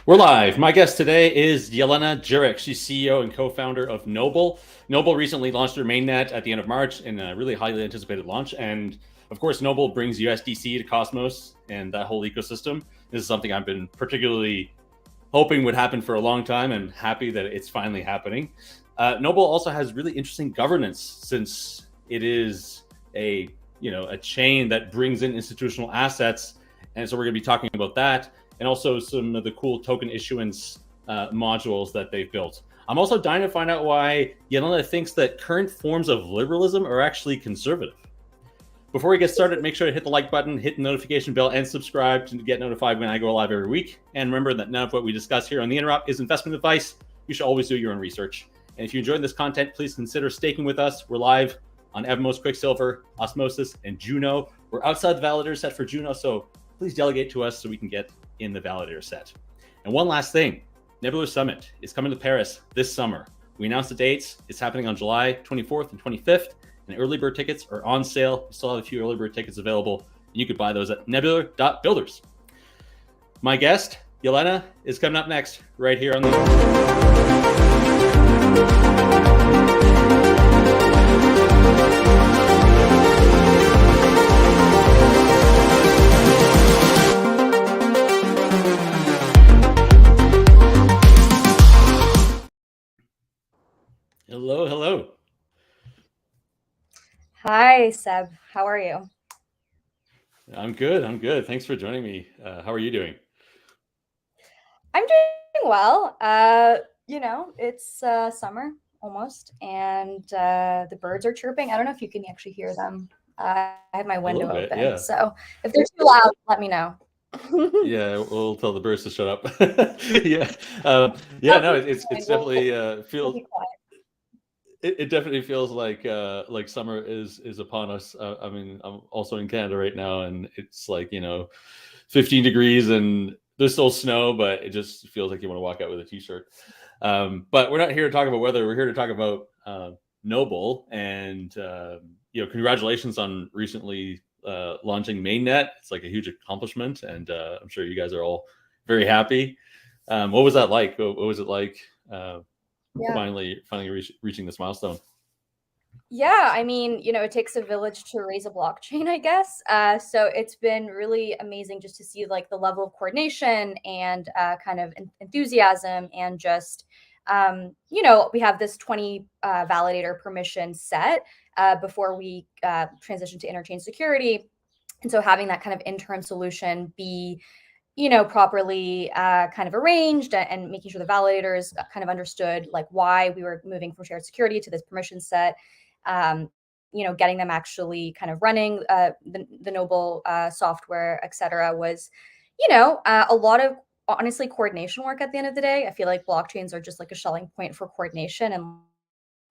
We're live. My guest today is Jelena Djuric. She's CEO and co-founder of Noble. Noble recently launched their mainnet at the end of March in a really highly anticipated launch. And of course, Noble brings USDC to Cosmos and that whole ecosystem. This is something I've been particularly hoping would happen for a long time and happy that it's finally happening. Noble also has really interesting governance since it is a chain that brings in institutional assets. And so we're going to be talking about that, and also some of the cool token issuance modules that they've built. I'm also dying to find out why Jelena thinks that current forms of liberalism are actually conservative. Before we get started, make sure to hit the like button, hit the notification bell, and subscribe to get notified when I go live every week. And remember that none of what we discuss here on The Interrupt is investment advice. You should always do your own research. And if you enjoyed this content, please consider staking with us. We're live on Evmos, Quicksilver, Osmosis, and Juno. We're outside the validator set for Juno, so please delegate to us so we can get in the validator set. And one last thing, Nebular Summit is coming to Paris this summer. We announced the dates. It's happening on July 24th and 25th, and early bird tickets are on sale. We still have a few early bird tickets available, and you could buy those at nebular.builders. My guest, Jelena, is coming up next right here on the... Hello. Hi, Seb. How are you? I'm good. Thanks for joining me. How are you doing? I'm doing well. It's summer almost, and the birds are chirping. I don't know if you can actually hear them. I have my window open, yeah. So if they're too loud, let me know. Yeah, we'll tell the birds to shut up. No, it's definitely feels. It definitely feels like summer is upon us. I mean, I'm also in Canada right now, and it's 15 degrees, and there's still snow, but it just feels like you want to walk out with a t-shirt. But we're not here to talk about weather. We're here to talk about Noble, and congratulations on recently launching mainnet. It's like a huge accomplishment, and I'm sure you guys are all very happy. What was that like? What was it like? Finally reaching this milestone. Yeah, I mean, it takes a village to raise a blockchain, I guess. So it's been really amazing just to see like the level of coordination and kind of enthusiasm, and just we have this 20 validator permission set before we transition to interchain security. And so having that kind of interim solution be properly kind of arranged, and making sure the validators kind of understood like why we were moving from shared security to this permission set, getting them actually kind of running the Noble software, etc., was, a lot of honestly coordination work at the end of the day. I feel like blockchains are just like a shelling point for coordination, and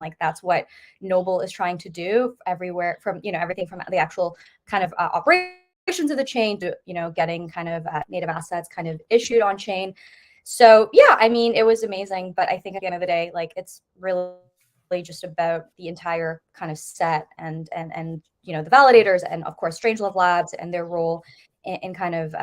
like that's what Noble is trying to do everywhere, from everything from the actual kind of operations of the chain to getting kind of native assets kind of issued on chain. So yeah, I mean, it was amazing, but I think at the end of the day, like it's really just about the entire kind of set, and the validators, and of course Strangelove Labs and their role in kind of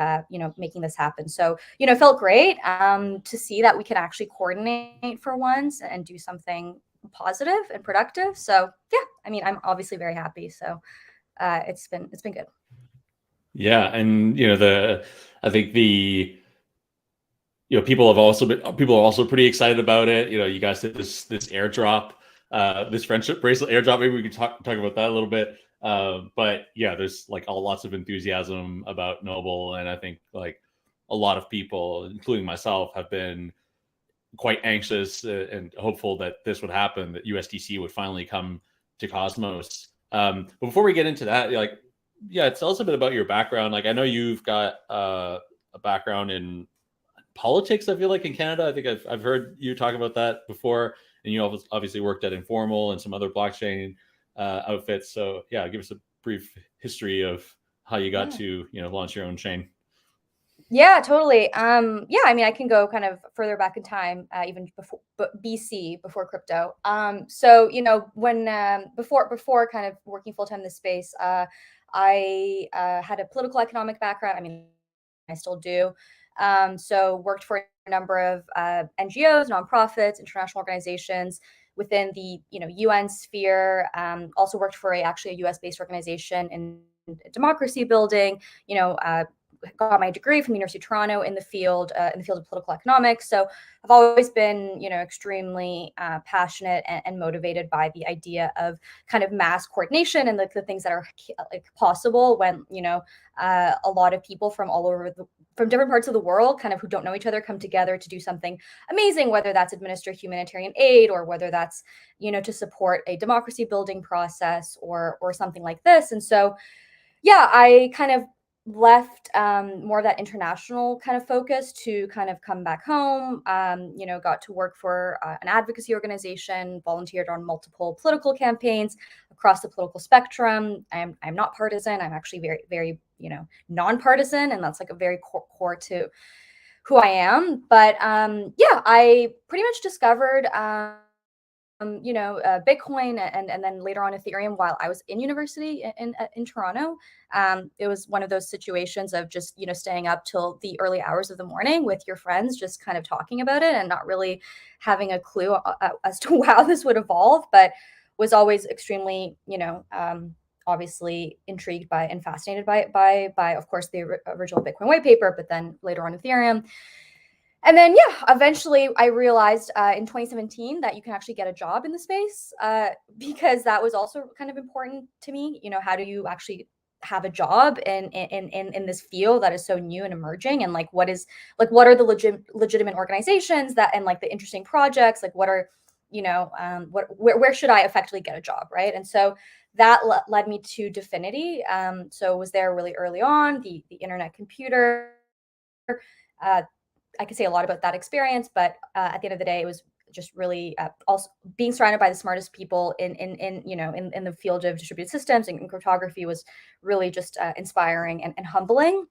making this happen. So it felt great to see that we can actually coordinate for once and do something positive and productive. So yeah, I mean, I'm obviously very happy. So it's been good. Yeah, and I think people are also pretty excited about it. You guys did this airdrop, this friendship bracelet airdrop. Maybe we could talk about that a little bit. But yeah, there's like lots of enthusiasm about Noble, and I think like a lot of people, including myself, have been quite anxious and hopeful that this would happen, that USDC would finally come to Cosmos. But before we get into that, tell us a bit about your background. Like, I know you've got a background in politics, I feel like, in Canada. I think I've heard you talk about that before, and you obviously worked at Informal and some other blockchain outfits. So yeah, give us a brief history of how you got to launch your own chain. Yeah, totally. Yeah, I mean, I can go kind of further back in time, even before BC, before crypto. So when before kind of working full time in this space, I had a political economic background. I mean, I still do. So worked for number of NGOs, nonprofits, international organizations within the UN sphere. Also worked for actually a US-based organization in democracy building. Got my degree from the University of Toronto in the field of political economics. So I've always been extremely passionate and motivated by the idea of kind of mass coordination and the things that are possible when a lot of people from all over from different parts of the world kind of who don't know each other come together to do something amazing, whether that's administer humanitarian aid or whether that's to support a democracy building process or something like this. And so yeah, I kind of left more of that international kind of focus to kind of come back home. Got to work for an advocacy organization, volunteered on multiple political campaigns across the political spectrum. I'm not partisan. I'm actually very, very, nonpartisan, and that's like a very core to who I am. But yeah, I pretty much discovered Bitcoin and then later on Ethereum while I was in university in Toronto. It was one of those situations of just, staying up till the early hours of the morning with your friends, just kind of talking about it and not really having a clue as to how this would evolve, but was always extremely, obviously intrigued by and fascinated by of course, the original Bitcoin white paper, but then later on Ethereum. And then, yeah, eventually I realized in 2017 that you can actually get a job in the space because that was also kind of important to me. How do you actually have a job in this field that is so new and emerging? And what are the legitimate organizations that, and the interesting projects, what are, where should I effectively get a job, right? And so that led me to DFINITY. So was there really early on, the internet computer. I could say a lot about that experience, but at the end of the day, it was just really also being surrounded by the smartest people in the field of distributed systems and cryptography was really just inspiring and humbling.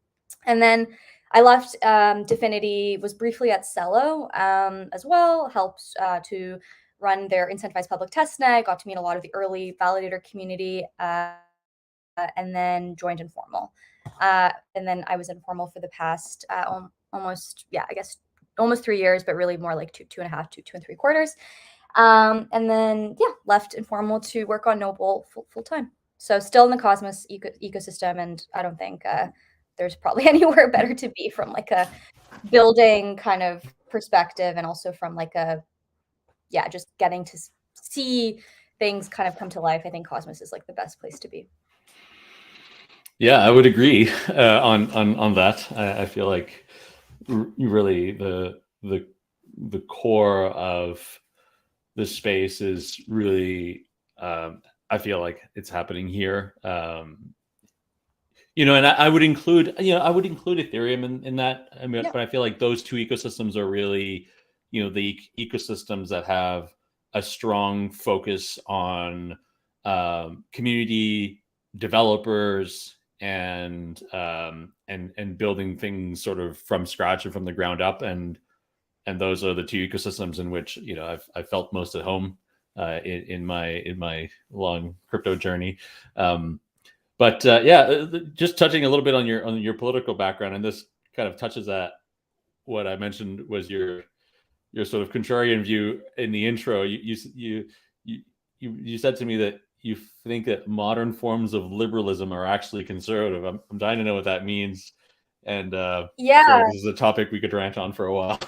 And then I left DFINITY, was briefly at Cello as well, helped to run their incentivized public testnet, got to meet a lot of the early validator community, and then joined Informal. And then I was Informal for the past almost 3 years, but really more like 2.5 to 2 3/4. And then left Informal to work on Noble full time. So still in the Cosmos ecosystem, and I don't think there's probably anywhere better to be from a building kind of perspective, and also from just getting to see things kind of come to life. I think Cosmos is the best place to be. Yeah, I would agree on that. I feel like really the core of the space is really I feel like it's happening here. And I would include Ethereum in that. I mean, but I feel like those two ecosystems are really the ecosystems that have a strong focus on community developers and building things sort of from scratch and from the ground up, and those are the two ecosystems in which I've felt most at home in my long crypto journey. But just touching a little bit on your political background, and this kind of touches at what I mentioned was your sort of contrarian view in the intro. You said to me that you think that modern forms of liberalism are actually conservative. I'm dying to know what that means. And I feel like this is a topic we could rant on for a while.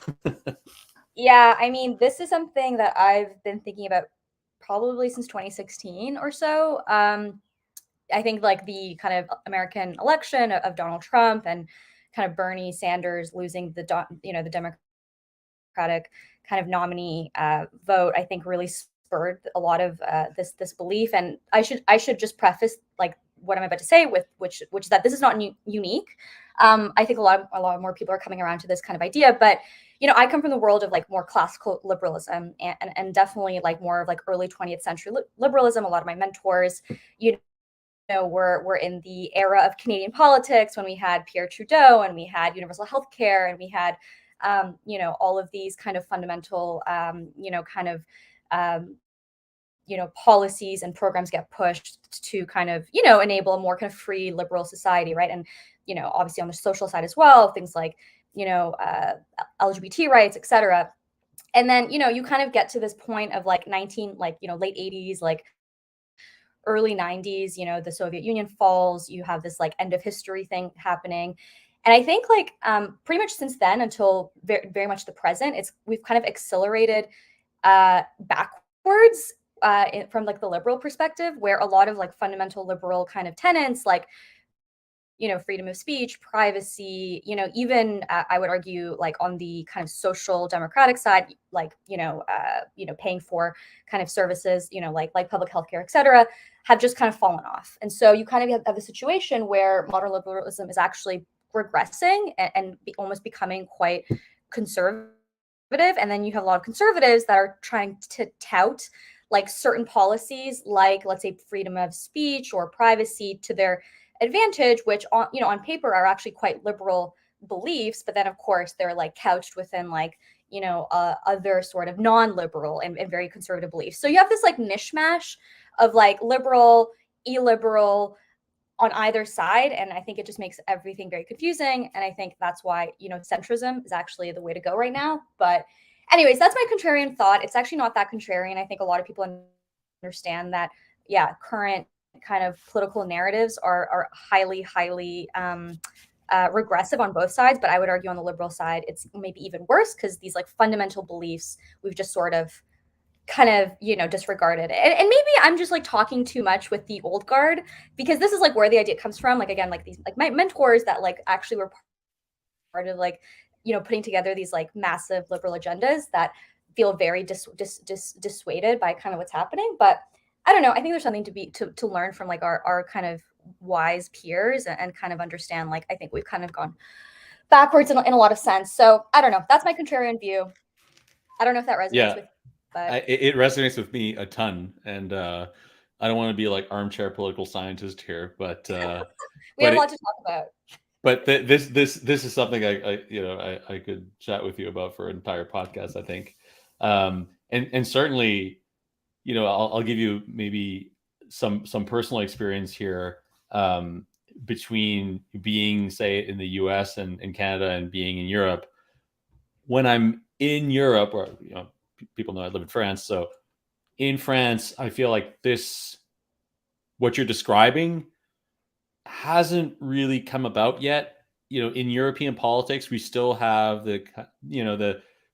Yeah, I mean, this is something that I've been thinking about probably since 2016 or so. I think the kind of American election of Donald Trump and kind of Bernie Sanders losing the Democratic kind of nominee vote, I think really spurred a lot of this belief. And I should just preface what I'm about to say with which is that this is not unique. I think a lot more people are coming around to this kind of idea, but I come from the world of more classical liberalism and definitely more of early 20th century liberalism. A lot of my mentors, we're in the era of Canadian politics when we had Pierre Trudeau and we had universal health care and we had all of these kind of fundamental policies and programs get pushed to kind of enable a more kind of free liberal society, right? And obviously on the social side as well, things like LGBT rights, etc. And then, you kind of get to this point of like late 80s, like early 90s, the Soviet Union falls, you have this like end of history thing happening. And I think like pretty much since then until very, very much the present, we've kind of accelerated backwards from like the liberal perspective, where a lot of like fundamental liberal kind of tenets like freedom of speech, privacy, even I would argue like on the kind of social democratic side, like, paying for kind of services, like public healthcare, et cetera, have just kind of fallen off. And so you kind of have a situation where modern liberalism is actually regressing and almost becoming quite conservative. And then you have a lot of conservatives that are trying to tout like certain policies, like let's say freedom of speech or privacy to their advantage, which on paper are actually quite liberal beliefs, but then of course they're like couched within like other sort of non-liberal and very conservative beliefs. So you have this like mishmash of like liberal, illiberal on either side, and I think it just makes everything very confusing. And I think that's why centrism is actually the way to go right now. But anyways, that's my contrarian thought. It's actually not that contrarian. I think a lot of people understand that current kind of political narratives are highly regressive on both sides, but I would argue on the liberal side it's maybe even worse, because these like fundamental beliefs we've just sort of kind of disregarded. And maybe I'm just like talking too much with the old guard, because this is like where the idea comes from. Like again, like these like my mentors that like actually were part of like putting together these like massive liberal agendas that feel very dissuaded by kind of what's happening. But I don't know. I think there's something to learn from like our kind of wise peers and kind of understand. Like I think we've kind of gone backwards in a lot of sense. So I don't know. That's my contrarian view. I don't know if that resonates with you, but it resonates with me a ton. And I don't want to be like armchair political scientist here, but we have a lot to talk about. But this is something I could chat with you about for an entire podcast, I think. And certainly, I'll give you maybe some personal experience here, between being, say, in the US and Canada and being in Europe. When I'm in Europe, or people know I live in France, so in France, I feel like what you're describing hasn't really come about yet. In European politics, we still have the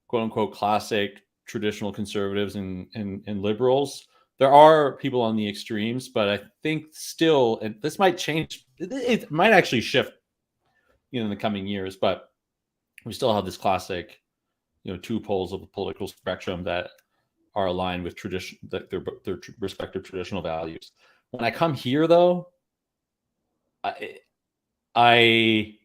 quote unquote classic traditional conservatives and liberals. There are people on the extremes, but I think still, and this might change, it might actually shift, in the coming years, but we still have this classic, two poles of the political spectrum that are aligned with tradition, that their respective traditional values. When I come here, though, so I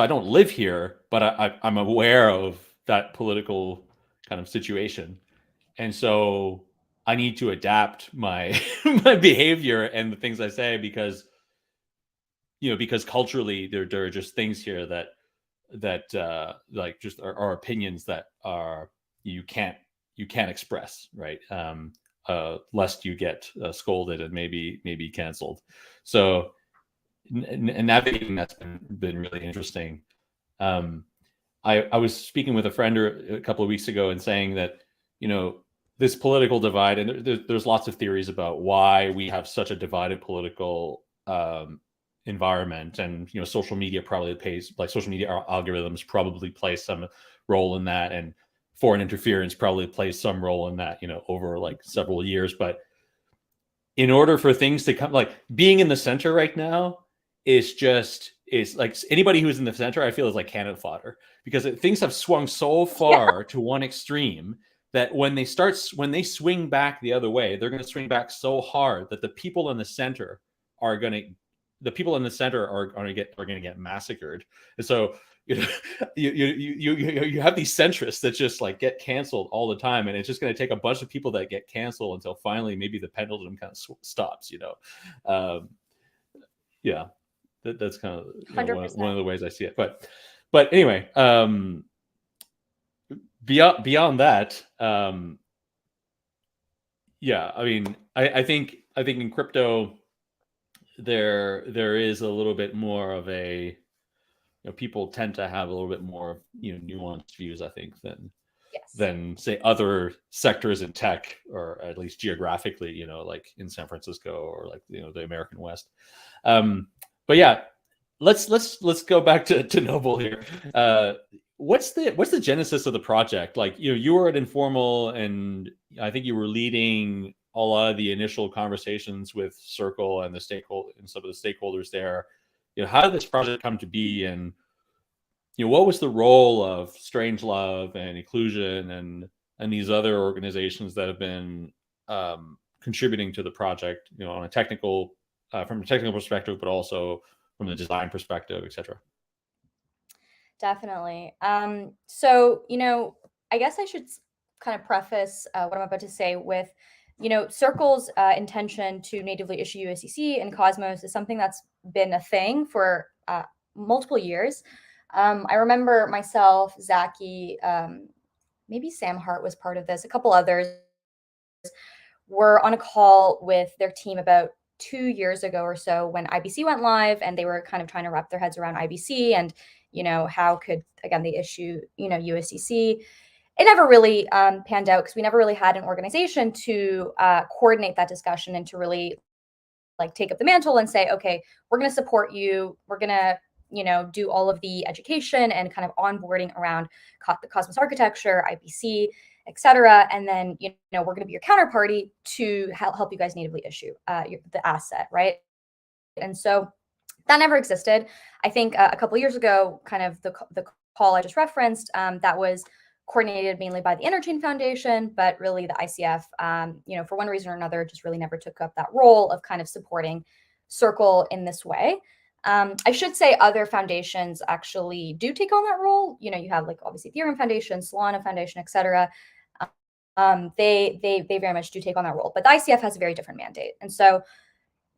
don't live here, but I'm aware of that political kind of situation. And so I need to adapt my my behavior and the things I say, because culturally there are just things here that like just are opinions that are you can't express, right? Lest you get scolded and maybe canceled. So navigating that's been really interesting. I was speaking with a friend a couple of weeks ago and saying that this political divide, and there's lots of theories about why we have such a divided political environment, and social media social media algorithms probably play some role in that, and foreign interference probably plays some role in that over like several years. But in order for things to come, like being in the center right now is like anybody who's in the center, I feel, is like cannon fodder, because things have swung so far to one extreme that when they swing back the other way, they're going to swing back so hard that the people in the center are going to get massacred. And so you have these centrists that just like get canceled all the time, and it's just going to take a bunch of people that get canceled until finally maybe the pendulum kind of stops. That's kind of one of the ways I see it. But anyway, beyond that, I mean, I think in crypto there is a little bit more of a people tend to have a little bit more, nuanced views, I think, Yes. than say other sectors in tech, or at least geographically, like in San Francisco or like, the American West. But yeah, let's go back to Noble here. What's the genesis of the project? Like, you were at Informal, and I think you were leading a lot of the initial conversations with Circle and some of the stakeholders there. How did this project come to be, and what was the role of Strangelove and Inclusion and these other organizations that have been contributing to the project, on a technical from a technical perspective, but also from the design perspective, etc. Definitely. So, I guess I should kind of preface what I'm about to say with, Circle's intention to natively issue USDC and Cosmos is something that's been a thing for multiple years. I remember myself, Zaki, maybe Sam Hart was part of this, a couple others were on a call with their team about 2 years ago or so when IBC went live, and they were kind of trying to wrap their heads around IBC and, how could, again, they issue, USDC. It never really panned out because we never really had an organization to coordinate that discussion and to really like take up the mantle and say, okay, we're going to support you. We're going to, do all of the education and kind of onboarding around the Cosmos architecture, IBC, et cetera. And then, we're going to be your counterparty to help you guys natively issue the asset, right? And so that never existed. I think a couple of years ago, kind of the call I just referenced, that was coordinated mainly by the Interchain Foundation, but really the ICF, for one reason or another, just really never took up that role of kind of supporting Circle in this way. I should say other foundations actually do take on that role. You have like obviously Ethereum Foundation, Solana Foundation, et cetera. They very much do take on that role, but the ICF has a very different mandate. And so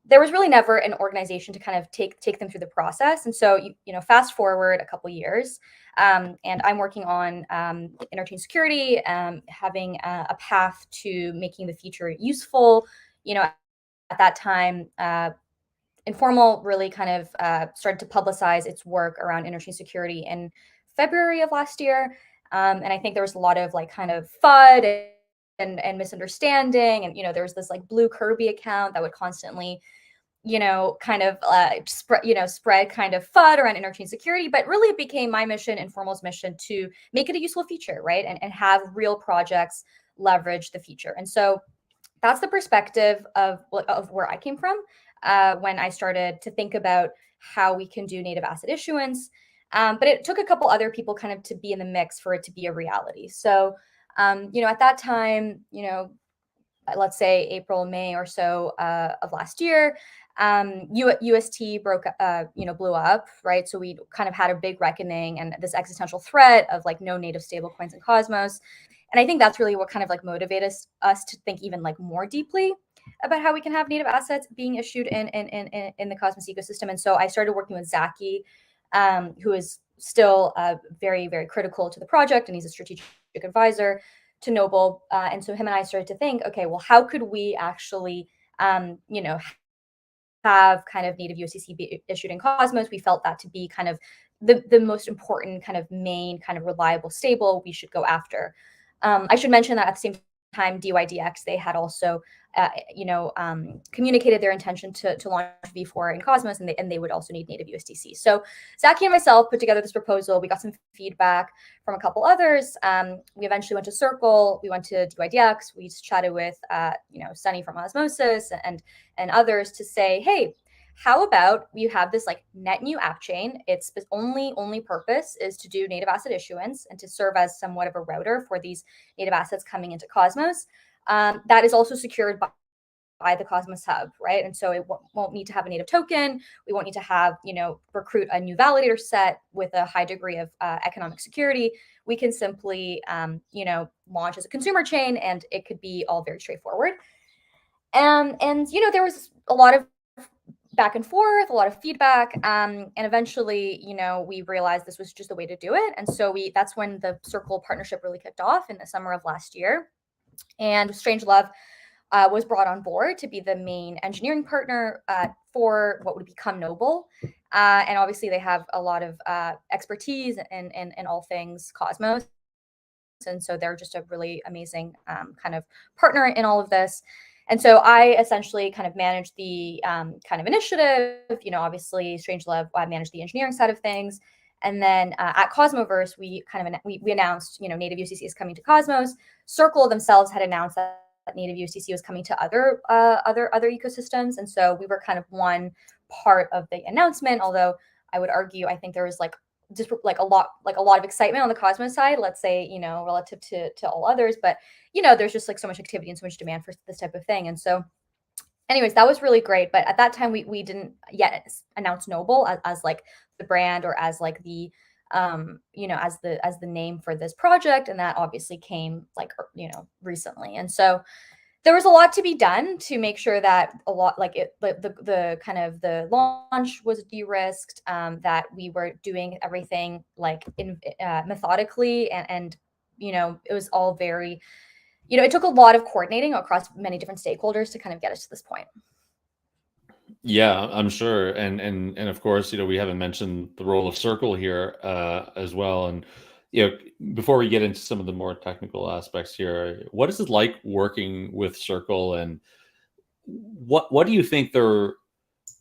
there was really never an organization to kind of take them through the process. And so, fast forward a couple of years, and I'm working on interchain security, having a path to making the feature useful. At that time, Informal really kind of started to publicize its work around interchain security in February of last year. And I think there was a lot of like kind of FUD and misunderstanding. And, there was this like Blue Kirby account that would constantly, kind of spread kind of FUD around interchain security. But really it became my mission, Informal's mission, to make it a useful feature, right? And have real projects leverage the feature. And so that's the perspective of where I came from when I started to think about how we can do native asset issuance. But it took a couple other people kind of to be in the mix for it to be a reality. So, at that time, let's say April, May or so of last year, UST blew up, right? So we kind of had a big reckoning and this existential threat of like no native stablecoins in Cosmos. And I think that's really what kind of like motivated us to think even like more deeply about how we can have native assets being issued in the Cosmos ecosystem. And so I started working with Zaki, who is still very, very critical to the project, and he's a strategic advisor to Noble. And so him and I started to think, okay, well, how could we actually, have kind of native USDC be issued in Cosmos? We felt that to be kind of the most important kind of main kind of reliable stable we should go after. I should mention that at the same time, dYdX, they had also, communicated their intention to launch V4 in Cosmos, and they would also need native USDC. So Zaki and myself put together this proposal. We got some feedback from a couple others. We eventually went to Circle. We went to dYdX. We chatted with, Sunny from Osmosis and others to say, hey, how about you have this like net new app chain? Its only purpose is to do native asset issuance and to serve as somewhat of a router for these native assets coming into Cosmos. That is also secured by the Cosmos Hub, right? And so it won't need to have a native token. We won't need to have, recruit a new validator set with a high degree of economic security. We can simply, launch as a consumer chain, and it could be all very straightforward. And there was a lot of back and forth, a lot of feedback. And eventually, we realized this was just the way to do it. And so that's when the Circle partnership really kicked off in the summer of last year. And Strangelove was brought on board to be the main engineering partner for what would become Noble. And obviously they have a lot of expertise in all things Cosmos. And so they're just a really amazing kind of partner in all of this. And so I essentially kind of manage the kind of initiative, obviously Strangelove managed the engineering side of things. And then at Cosmoverse, we announced, native USDC is coming to Cosmos. Circle themselves had announced that native USDC was coming to other ecosystems. And so we were kind of one part of the announcement, although I would argue, I think there was just like a lot of excitement on the Cosmos side, let's say, relative to all others, but there's just like so much activity and so much demand for this type of thing. And so anyways, that was really great. But at that time we didn't yet announce Noble as like the brand or as like the as the name for this project. And that obviously came like recently. And so there was a lot to be done to make sure that the kind of the launch was de-risked, that we were doing everything like methodically, and it was all very, it took a lot of coordinating across many different stakeholders to kind of get us to this point. Yeah, I'm sure. And of course, we haven't mentioned the role of Circle here as well. And before we get into some of the more technical aspects here, what is it like working with Circle, and what do you think their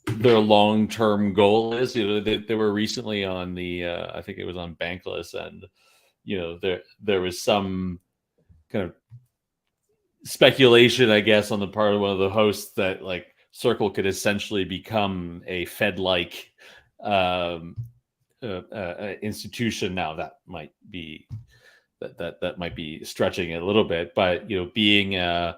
long-term goal is? They were recently on the I think it was on Bankless, and there was some kind of speculation, I guess, on the part of one of the hosts that like Circle could essentially become a Fed-like institution. Now that might be stretching it a little bit, but being an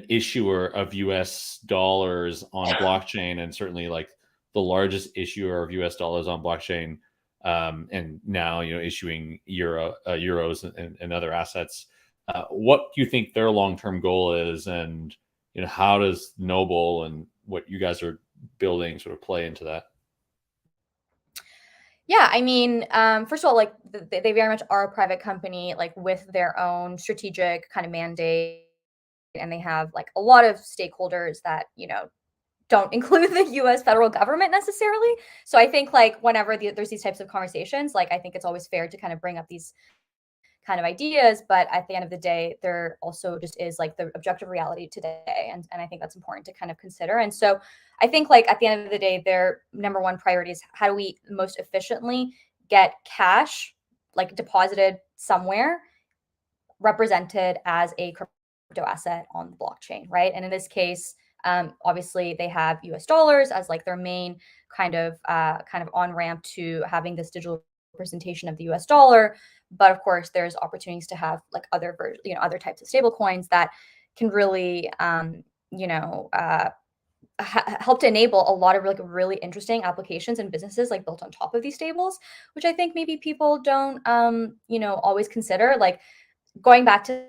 issuer of US dollars on blockchain, and certainly like the largest issuer of US dollars on blockchain, and now issuing euros and other assets. What do you think their long-term goal is, and how does Noble and what you guys are building sort of play into that? Yeah, I mean, first of all, like they very much are a private company, like with their own strategic kind of mandate, and they have like a lot of stakeholders that don't include the U.S. federal government necessarily. So I think like whenever there's these types of conversations, like I think it's always fair to kind of bring up these kind of ideas, but at the end of the day, there also just is like the objective reality today. And I think that's important to kind of consider. And so I think like at the end of the day, their number one priority is how do we most efficiently get cash like deposited somewhere represented as a crypto asset on the blockchain, right? And in this case, obviously they have US dollars as like their main kind of on ramp to having this digital representation of the US dollar. But of course, there's opportunities to have like other types of stable coins that can really help to enable a lot of like really interesting applications and businesses like built on top of these stables, which I think maybe people don't always consider. Like going back to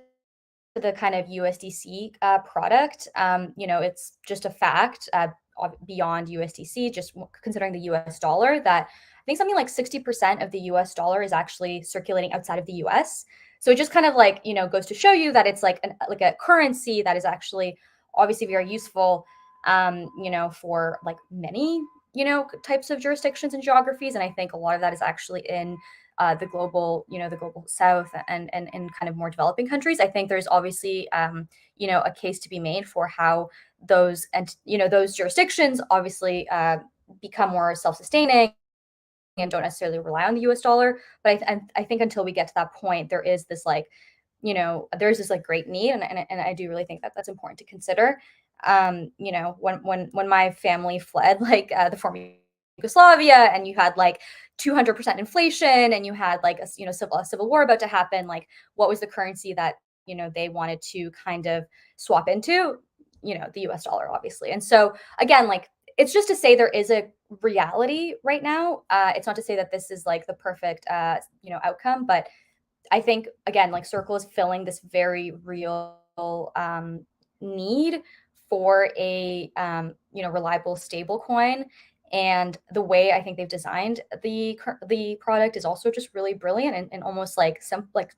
the kind of USDC product, it's just a fact beyond USDC, just considering the US dollar, that I think something like 60% of the US dollar is actually circulating outside of the US. So it just kind of like, goes to show you that it's like a currency that is actually obviously very useful, for like many, types of jurisdictions and geographies. And I think a lot of that is actually in the global South and kind of more developing countries. I think there's obviously, a case to be made for how those those jurisdictions obviously become more self-sustaining and don't necessarily rely on the US dollar. But I think until we get to that point, there is this like, there's this like great need. And I do really think that that's important to consider. When my family fled like the former Yugoslavia, and you had like 200% inflation, and you had like a civil war about to happen, like what was the currency that they wanted to kind of swap into? The US dollar, obviously. And so again, like it's just to say there is a reality right now. It's not to say that this is like the perfect outcome, but I think again, like Circle is filling this very real need for a reliable stable coin. And the way I think they've designed the product is also just really brilliant and almost like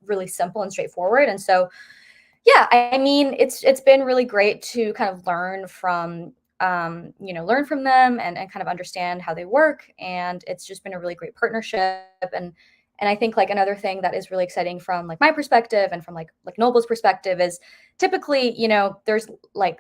really simple and straightforward. And so, yeah, I mean, it's been really great to kind of learn from learn from them and kind of understand how they work. And it's just been a really great partnership. And I think like another thing that is really exciting from like my perspective and from like Noble's perspective is typically, there's like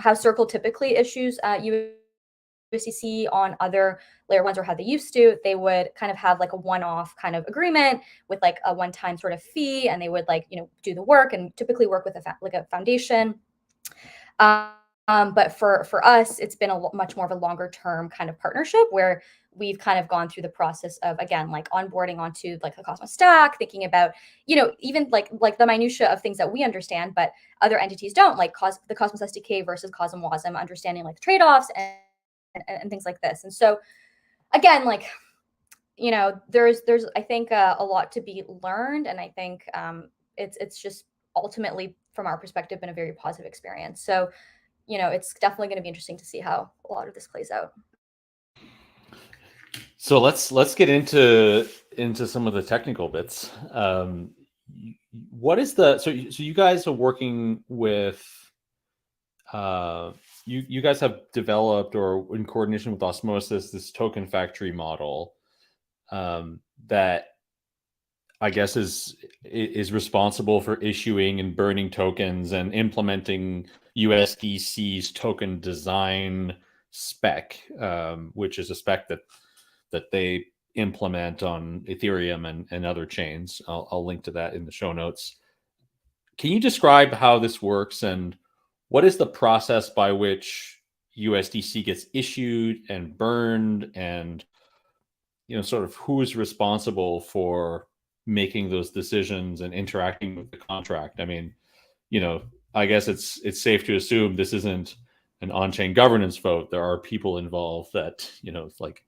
how Circle typically issues USDC on other layer ones, or how they used to. They would kind of have like a one-off kind of agreement with like a one-time sort of fee, and they would like do the work and typically work with a foundation. But for us, it's been a much more of a longer term kind of partnership where we've kind of gone through the process of, again, like onboarding onto like the Cosmos stack, thinking about, even like the minutia of things that we understand, but other entities don't, like the Cosmos SDK versus Cosm Wasm, understanding like trade-offs and things like this. And so again, like, there's I think a lot to be learned. And I think it's just ultimately from our perspective been a very positive experience. So, it's definitely going to be interesting to see how a lot of this plays out. So let's get into some of the technical bits. What is so you guys are working with you guys have developed, or in coordination with Osmosis, this token factory model that I guess is responsible for issuing and burning tokens and implementing USDC's token design spec, which is a spec that they implement on Ethereum and other chains. I'll link to that in the show notes. Can you describe how this works, and what is the process by which USDC gets issued and burned, and sort of who is responsible for making those decisions and interacting with the contract? I mean, I guess it's safe to assume this isn't an on-chain governance vote. There are people involved that like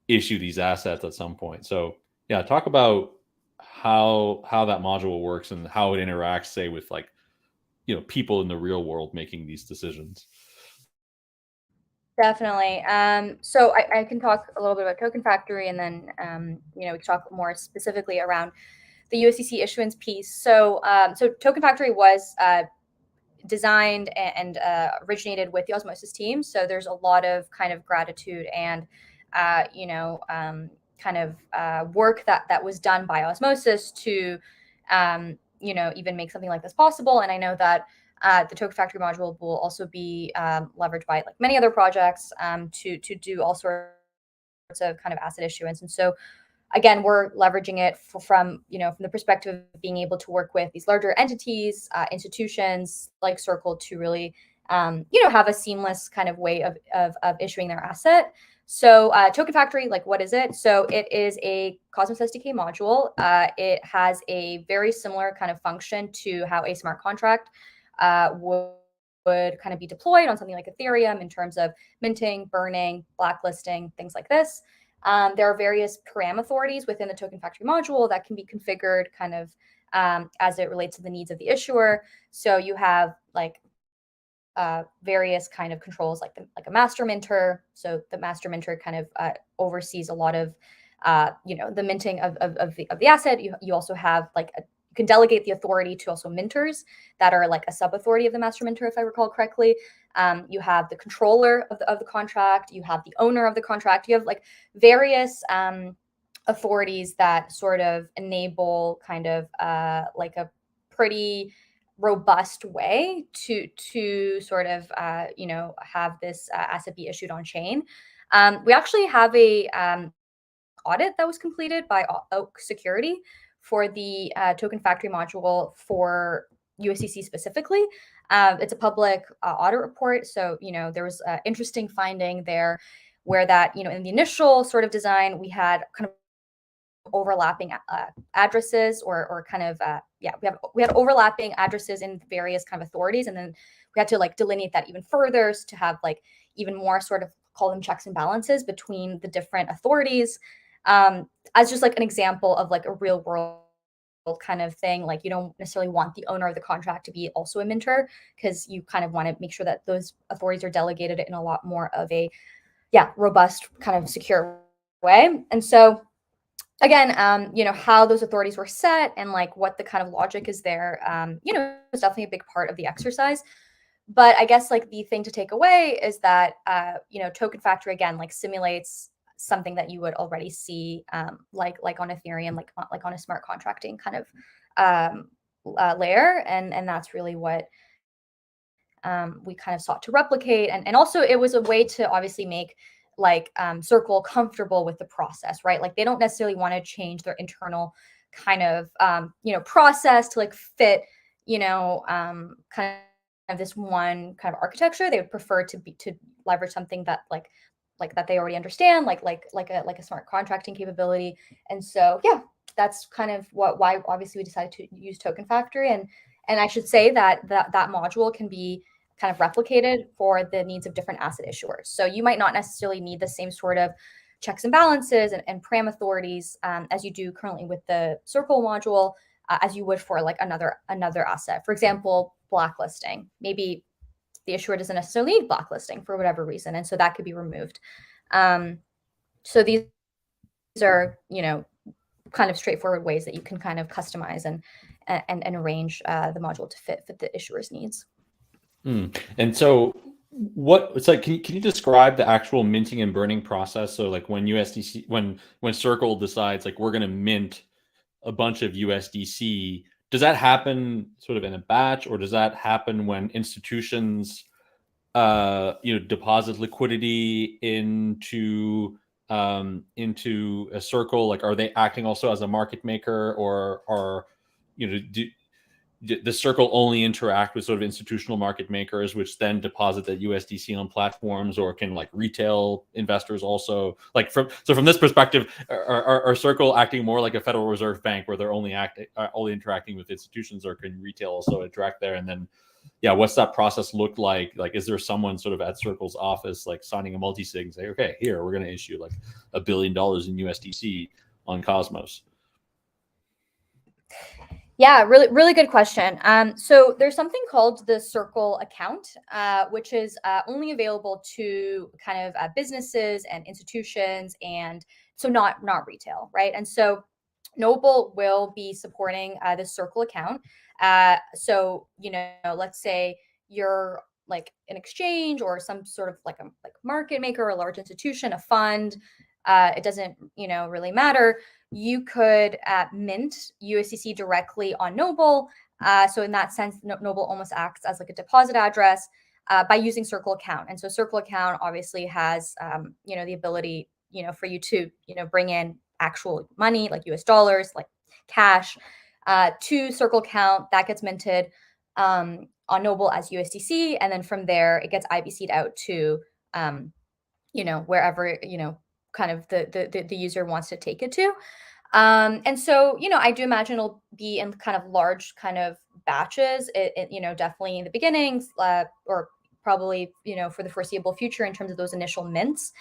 issue these assets at some point. So yeah, talk about how that module works and how it interacts, say, with like people in the real world making these decisions. Definitely. So I can talk a little bit about Token Factory, and then we can talk more specifically around the USDC issuance piece. So so Token Factory was designed and originated with the Osmosis team. So there's a lot of kind of gratitude and kind of work that was done by Osmosis to even make something like this possible. And I know that the Token Factory module will also be leveraged by like many other projects to do all sorts of kind of asset issuance. And so again, we're leveraging it from the perspective of being able to work with these larger entities, institutions like Circle to really have a seamless kind of way of issuing their asset. So Token Factory, like, what is it? So it is a Cosmos SDK module. It has a very similar kind of function to how a smart contract would kind of be deployed on something like Ethereum in terms of minting, burning, blacklisting, things like this. There are various param authorities within the Token Factory module that can be configured kind of as it relates to the needs of the issuer. So you have like various kind of controls like a master minter. So the master minter kind of oversees a lot of the minting of the asset. You also have like you can delegate the authority to also minters that are like a sub authority of the master minter, if I recall correctly. You have the controller of the contract. You have the owner of the contract. You have like various authorities that sort of enable kind of like a pretty robust way to sort of have this asset be issued on chain. We actually have a audit that was completed by Oak Security for the Token Factory module for USDC specifically. It's a public audit report. So, there was an interesting finding there where that, in the initial sort of design, we had kind of overlapping addresses or kind of, we had overlapping addresses in various kind of authorities. And then we had to like delineate that even further to have like even more sort of call them checks and balances between the different authorities. As just like an example of like a real world kind of thing. Like you don't necessarily want the owner of the contract to be also a minter, because you kind of want to make sure that those authorities are delegated in a lot more of a robust kind of secure way. And so again, how those authorities were set and like what the kind of logic is there, is definitely a big part of the exercise. But I guess like the thing to take away is that, Token Factory, again, like simulates something that you would already see, like on Ethereum, like on a smart contracting kind of layer. And that's really what we kind of sought to replicate. And also it was a way to obviously make like Circle comfortable with the process, right? Like they don't necessarily want to change their internal kind of, process to like fit, kind of this one kind of architecture. They would prefer to leverage something that like that they already understand, like a smart contracting capability. And so yeah, that's kind of why obviously we decided to use Token Factory. And I should say that module can be kind of replicated for the needs of different asset issuers. So you might not necessarily need the same sort of checks and balances and param authorities as you do currently with the Circle module, as you would for like another asset. For example, blacklisting. Maybe the issuer doesn't necessarily need blacklisting for whatever reason, and so that could be removed. So these are, kind of straightforward ways that you can kind of customize and arrange the module to fit the issuer's needs. And so what it's like, can you describe the actual minting and burning process? So like when USDC, when Circle decides like we're going to mint a bunch of USDC, does that happen sort of in a batch, or does that happen when institutions deposit liquidity into a Circle? Like, are they acting also as a market maker, or are the Circle only interact with sort of institutional market makers, which then deposit that USDC on platforms, or can like retail investors also like from this perspective, are Circle acting more like a Federal Reserve Bank where they're only interacting with institutions, or can retail also interact there? And then, yeah, what's that process look like? Like, is there someone sort of at Circle's office, like signing a multisig and say, okay, here, we're going to issue like $1 billion in USDC on Cosmos? Yeah, really good question. So there's something called the Circle account, which is only available to kind of businesses and institutions, and so not retail, right? And so Noble will be supporting the Circle account. So let's say you're like an exchange or some sort of like a market maker, a large institution, a fund. It doesn't really matter. You could mint USDC directly on Noble. So in that sense, Noble almost acts as like a deposit address by using Circle account. And so Circle account obviously has, the ability, for you to, bring in actual money like US dollars, like cash, to Circle account that gets minted on Noble as USDC. And then from there, it gets IBC'd out to, wherever, kind of the user wants to take it to. And so, I do imagine it'll be in kind of large kind of batches, definitely in the beginnings, or probably, for the foreseeable future in terms of those initial mints.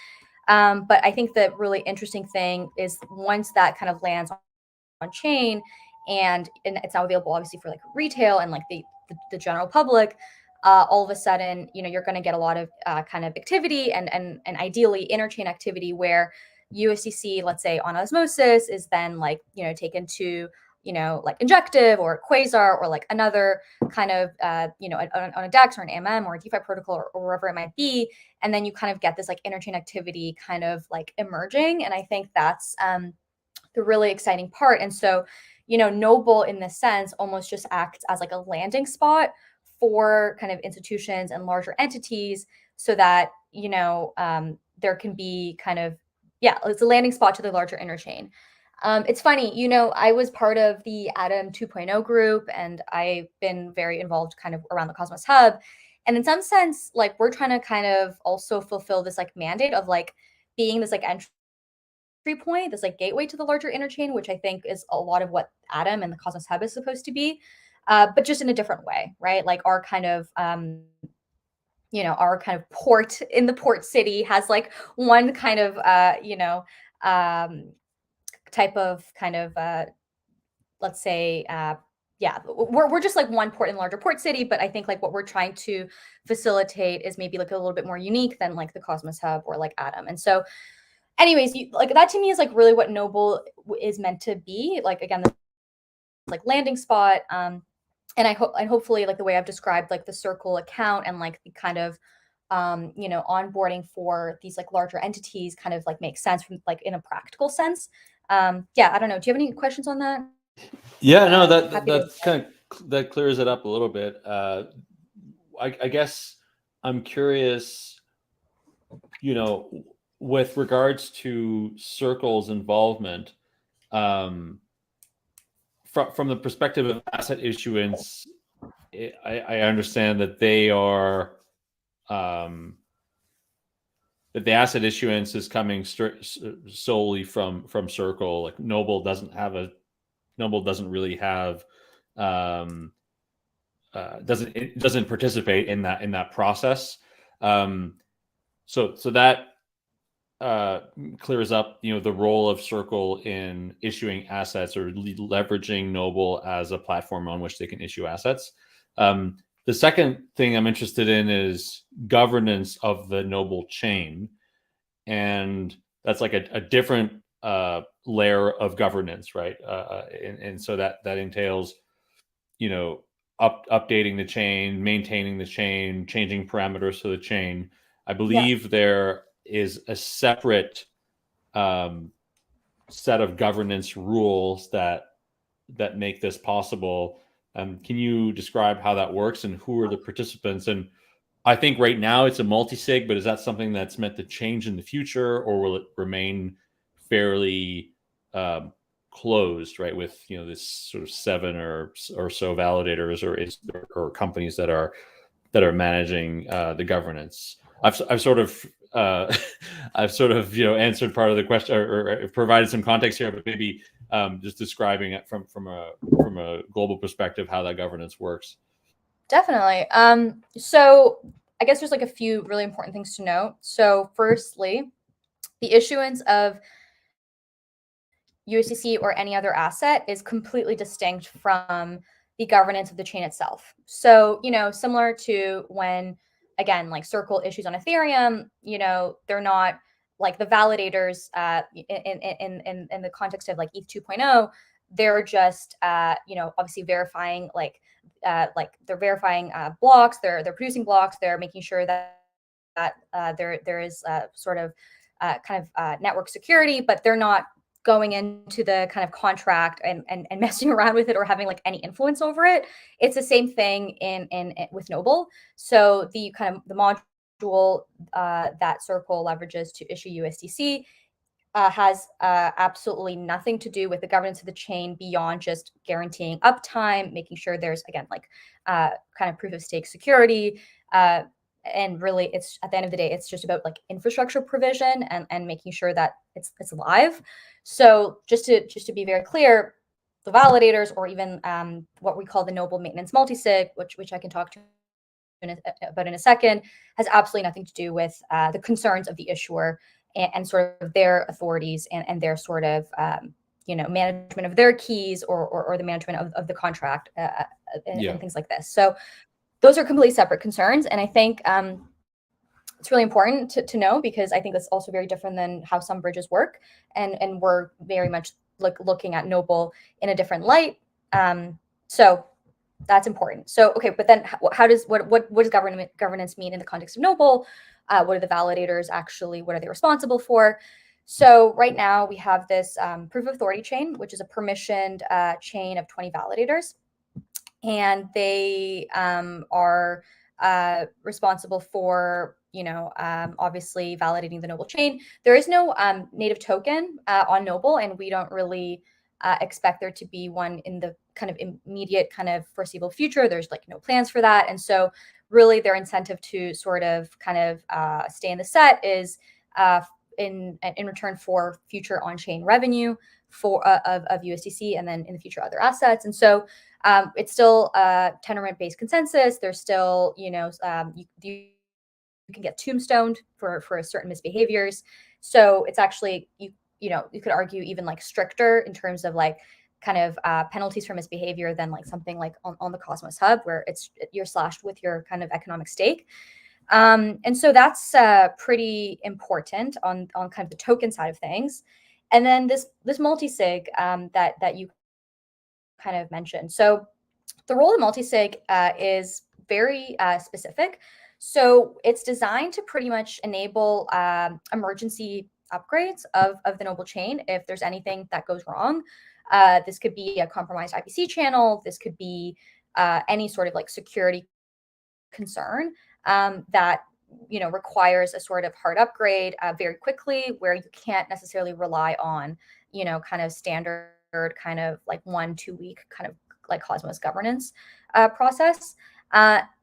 But I think the really interesting thing is once that kind of lands on chain and it's now available obviously for like retail and like the general public, all of a sudden, you're going to get a lot of kind of activity and ideally interchain activity where USDC, let's say on osmosis, is then like, taken to, like Injective or Quasar or like another kind of, on a DEX or an AMM or a DeFi protocol or wherever it might be. And then you kind of get this like interchain activity kind of like emerging. And I think that's the really exciting part. And so, Noble in this sense almost just acts as like a landing spot for kind of institutions and larger entities so that, there can be kind of, it's a landing spot to the larger interchain. It's funny, I was part of the Atom 2.0 group, and I've been very involved kind of around the Cosmos Hub. And in some sense, like we're trying to kind of also fulfill this like mandate of like being this like entry point, this like gateway to the larger interchain, which I think is a lot of what Atom and the Cosmos Hub is supposed to be, but just in a different way, right? Like our kind of our kind of port in the port city has like one kind of type of kind of let's say we're just like one port in larger port city, but I think like what we're trying to facilitate is maybe like a little bit more unique than like the Cosmos Hub or like Atom. And so anyways, like that to me is like really what Noble is meant to be, like again, like landing spot. and hopefully like the way I've described like the Circle account and like the kind of onboarding for these like larger entities kind of like makes sense from like in a practical sense. Yeah, I don't know. Do you have any questions on that? Yeah, no, Happy to. that clears it up a little bit. I guess I'm curious, with regards to Circle's involvement, from the perspective of asset issuance, I understand that they are that the asset issuance is coming solely from Circle. Like Noble doesn't really have doesn't participate in that process. So that clears up the role of Circle in issuing assets or leveraging Noble as a platform on which they can issue assets. The second thing I'm interested in is governance of the Noble chain, and that's like a different layer of governance, right? And so that entails updating the chain, maintaining the chain, changing parameters to the chain. I believe there is a separate set of governance rules that make this possible. Can you describe how that works and who are the participants? And I think right now it's a multisig, but is that something that's meant to change in the future, or will it remain fairly closed, right? With this sort of 7 or so validators or companies that are managing the governance. I've sort of answered part of the question or provided some context here, but maybe just describing it from a global perspective how that governance works. Definitely. So I guess there's like a few really important things to note. So firstly, the issuance of USDC or any other asset is completely distinct from the governance of the chain itself. So, similar to when, again, like Circle issues on Ethereum, they're not like the validators in the context of like ETH 2.0, they're just, obviously verifying like they're verifying blocks, they're producing blocks, they're making sure that there is sort of network security, but they're not going into the kind of contract and messing around with it or having like any influence over it. It's the same thing in with Noble. So the kind of the module that Circle leverages to issue USDC has absolutely nothing to do with the governance of the chain beyond just guaranteeing uptime, making sure there's, again, like kind of proof of stake security. And really, it's at the end of the day, it's just about like infrastructure provision and making sure that it's live. So just to be very clear, the validators or even what we call the Noble maintenance multisig, which I can talk to about in a second, has absolutely nothing to do with the concerns of the issuer and sort of their authorities and their sort of management of their keys or the management of the contract and things like this. So those are completely separate concerns, and I think it's really important to know, because I think that's also very different than how some bridges work, and we're very much looking at Noble in a different light. So that's important. So okay, but then how does what does governance mean in the context of Noble? What are the validators actually? What are they responsible for? So right now we have this proof of authority chain, which is a permissioned chain of 20 validators, and they are responsible for obviously validating the Noble chain. There is no native token on Noble, and we don't really expect there to be one in the kind of immediate kind of foreseeable future. There's like no plans for that. And so really their incentive to sort of kind of stay in the set is in return for future on-chain revenue of USDC, and then in the future other assets. And so it's still a Tendermint-based consensus. There's still, you can get tombstoned for certain misbehaviors. So it's actually, you could argue even like stricter in terms of like kind of penalties for misbehavior than like something like on the Cosmos Hub, where you're slashed with your kind of economic stake. And so that's pretty important on kind of the token side of things. And then this multisig that you kind of mentioned. So The role of multisig is very specific. So it's designed to pretty much enable emergency upgrades of the Noble chain if there's anything that goes wrong. This could be a compromised IPC channel. This could be any sort of like security concern that requires a sort of hard upgrade very quickly, where you can't necessarily rely on kind of standard kind of like 1-2 week kind of like Cosmos governance process.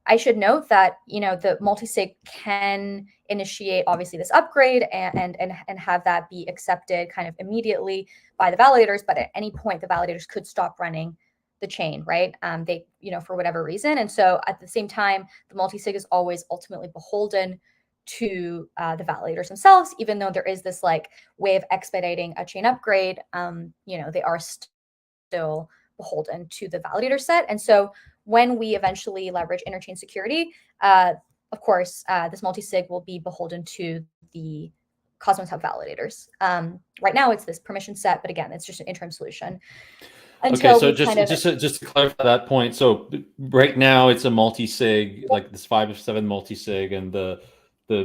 I should note that the multisig can initiate obviously this upgrade and have that be accepted kind of immediately by the validators, but at any point the validators could stop running the chain, right? They for whatever reason, and so at the same time, the multisig is always ultimately beholden to the validators themselves, even though there is this like way of expediting a chain upgrade. They are still beholden to the validator set. And so when we eventually leverage interchain security, of course, this multisig will be beholden to the Cosmos Hub validators. Right now, it's this permission set, but again, it's just an interim solution. Okay, so just to clarify that point, so right now it's a multisig, like this 5 of 7 multisig, and the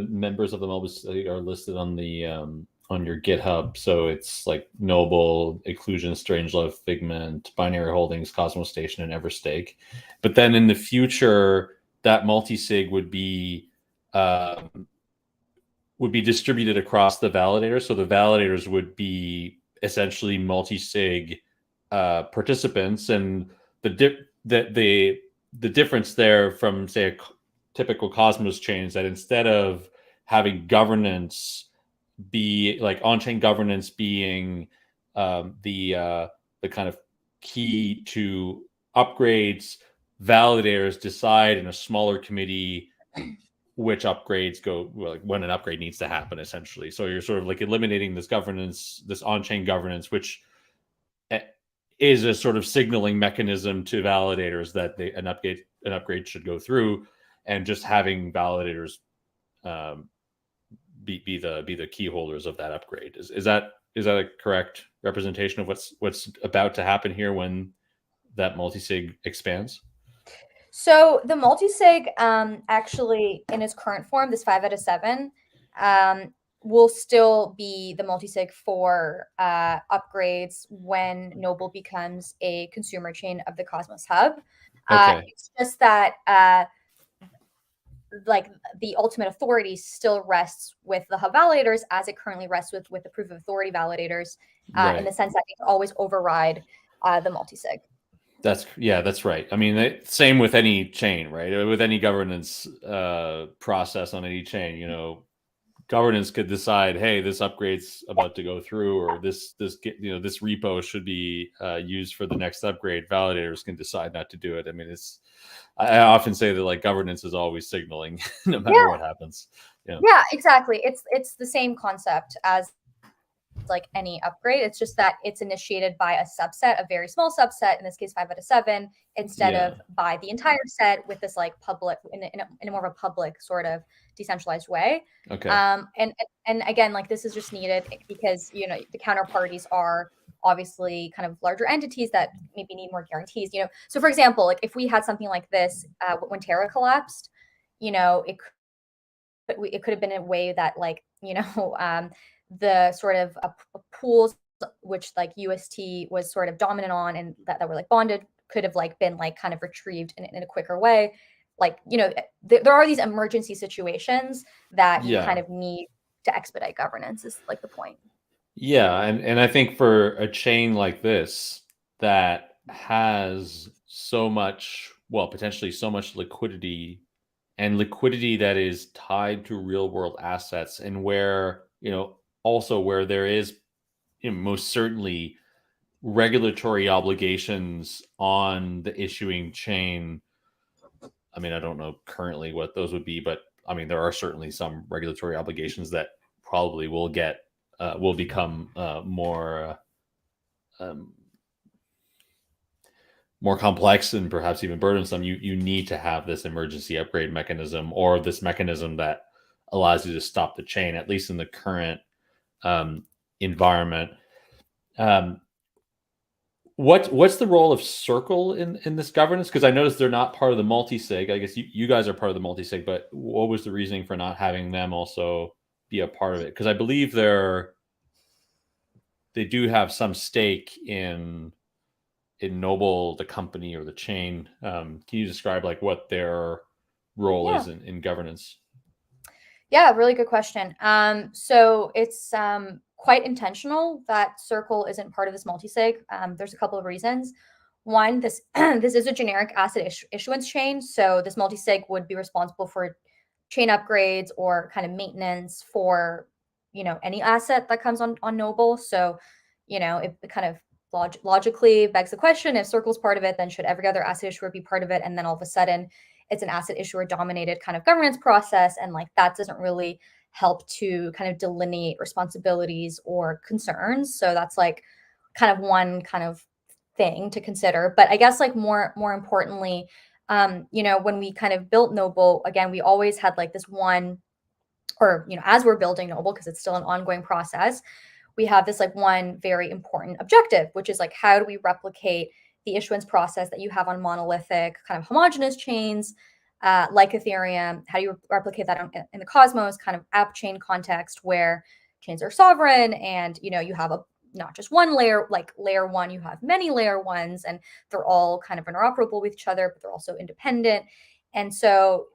members of the multisig are listed on the on your GitHub. So it's like Noble, Occlusion, Strangelove, Figment, Binary Holdings, Cosmos Station, and Everstake. But then in the future, that multisig would be distributed across the validators. So the validators would be essentially multisig participants, and the difference there from say a typical Cosmos chain is that instead of having governance be like on-chain governance being the kind of key to upgrades, validators decide in a smaller committee which upgrades go, well, like when an upgrade needs to happen, essentially. So you're sort of like eliminating this governance, this on-chain governance, which is a sort of signaling mechanism to validators that an upgrade should go through, and just having validators be the key holders of that upgrade. Is that a correct representation of what's about to happen here when that multisig expands? So the multisig actually in its current form, this 5 out of 7, will still be the multisig for upgrades when Noble becomes a consumer chain of the Cosmos Hub. Okay. It's just that like the ultimate authority still rests with the hub validators, as it currently rests with the proof of authority validators, Right. in the sense that they can always override the multisig. That's right. I mean, same with any chain, right? With any governance process on any chain, governance could decide, hey, this upgrade's about to go through, or this repo should be used for the next upgrade. Validators can decide not to do it. I mean, I often say that like governance is always signaling, no matter what happens. Yeah, exactly. It's the same concept as like any upgrade. It's just that it's initiated by a subset, a very small subset, in this case 5 out of 7, instead of by the entire set, with this like public in a more of a public sort of decentralized way. Okay. And again, like this is just needed because the counterparties are obviously kind of larger entities that maybe need more guarantees. So for example, like if we had something like this when Terra collapsed, it could have been a way that like the sort of pools which like UST was sort of dominant on and that were like bonded could have like been like kind of retrieved in a quicker way. Like, there are these emergency situations that you kind of need to expedite governance, is like the point. Yeah, and I think for a chain like this that has so much, well, potentially so much liquidity, and liquidity that is tied to real world assets, and where, also where there is most certainly regulatory obligations on the issuing chain. I mean, I don't know currently what those would be, but I mean, there are certainly some regulatory obligations that probably will become more complex and perhaps even burdensome. You need to have this emergency upgrade mechanism, or this mechanism that allows you to stop the chain, at least in the current environment. What's the role of Circle in this governance? Because I noticed they're not part of the multisig. I guess you guys are part of the multisig, but what was the reasoning for not having them also be a part of it? Because I believe they do have some stake in Noble, the company or the chain. Can you describe like what their role Yeah. is in governance? Yeah, really good question. So it's quite intentional that Circle isn't part of this multisig. There's a couple of reasons. One, this this is a generic asset issuance chain, so this multisig would be responsible for chain upgrades or kind of maintenance for any asset that comes on Noble. So it kind of logically begs the question: if Circle's part of it, then should every other asset issuer be part of it? And then all of a sudden, it's an asset issuer dominated kind of governance process, and like that doesn't really help to kind of delineate responsibilities or concerns. So that's like kind of one kind of thing to consider. But I guess like more importantly, when we kind of built Noble, again, we always had like this one, or as we're building Noble, because it's still an ongoing process, we have this like one very important objective, which is like, how do we replicate the issuance process that you have on monolithic kind of homogeneous chains like Ethereum? How do you replicate that in the Cosmos kind of app chain context where chains are sovereign, and you have a not just one layer, like layer one, you have many layer ones, and they're all kind of interoperable with each other, but they're also independent. And so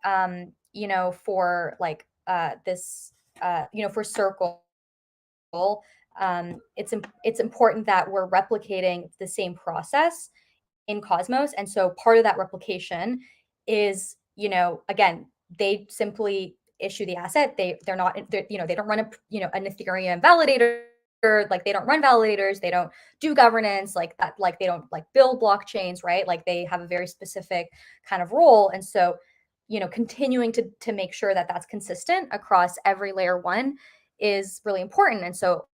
for like this for Circle, it's important that we're replicating the same process in Cosmos. And so part of that replication is, again, they simply issue the asset. They're not, they don't run an Ethereum validator. Like they don't run validators. They don't do governance like that. Like they don't like build blockchains, right? Like they have a very specific kind of role. And so, continuing to make sure that that's consistent across every layer one is really important. And so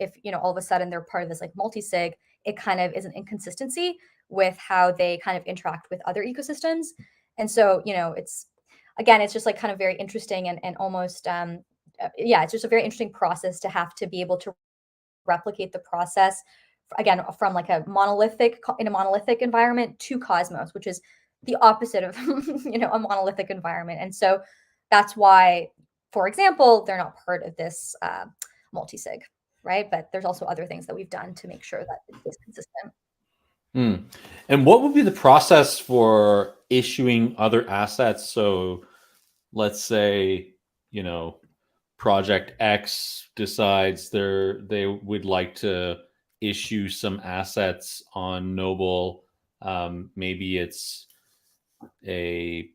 if all of a sudden they're part of this like multi-sig, it kind of is an inconsistency with how they kind of interact with other ecosystems. And so it's just like kind of very interesting and almost it's just a very interesting process to have to be able to replicate the process again from like a monolithic environment to Cosmos, which is the opposite of a monolithic environment. And so that's why, for example, they're not part of this multi-sig, right? But there's also other things that we've done to make sure that it is consistent. And what would be the process for issuing other assets? So let's say, Project X decides they would like to issue some assets on Noble. Maybe it's a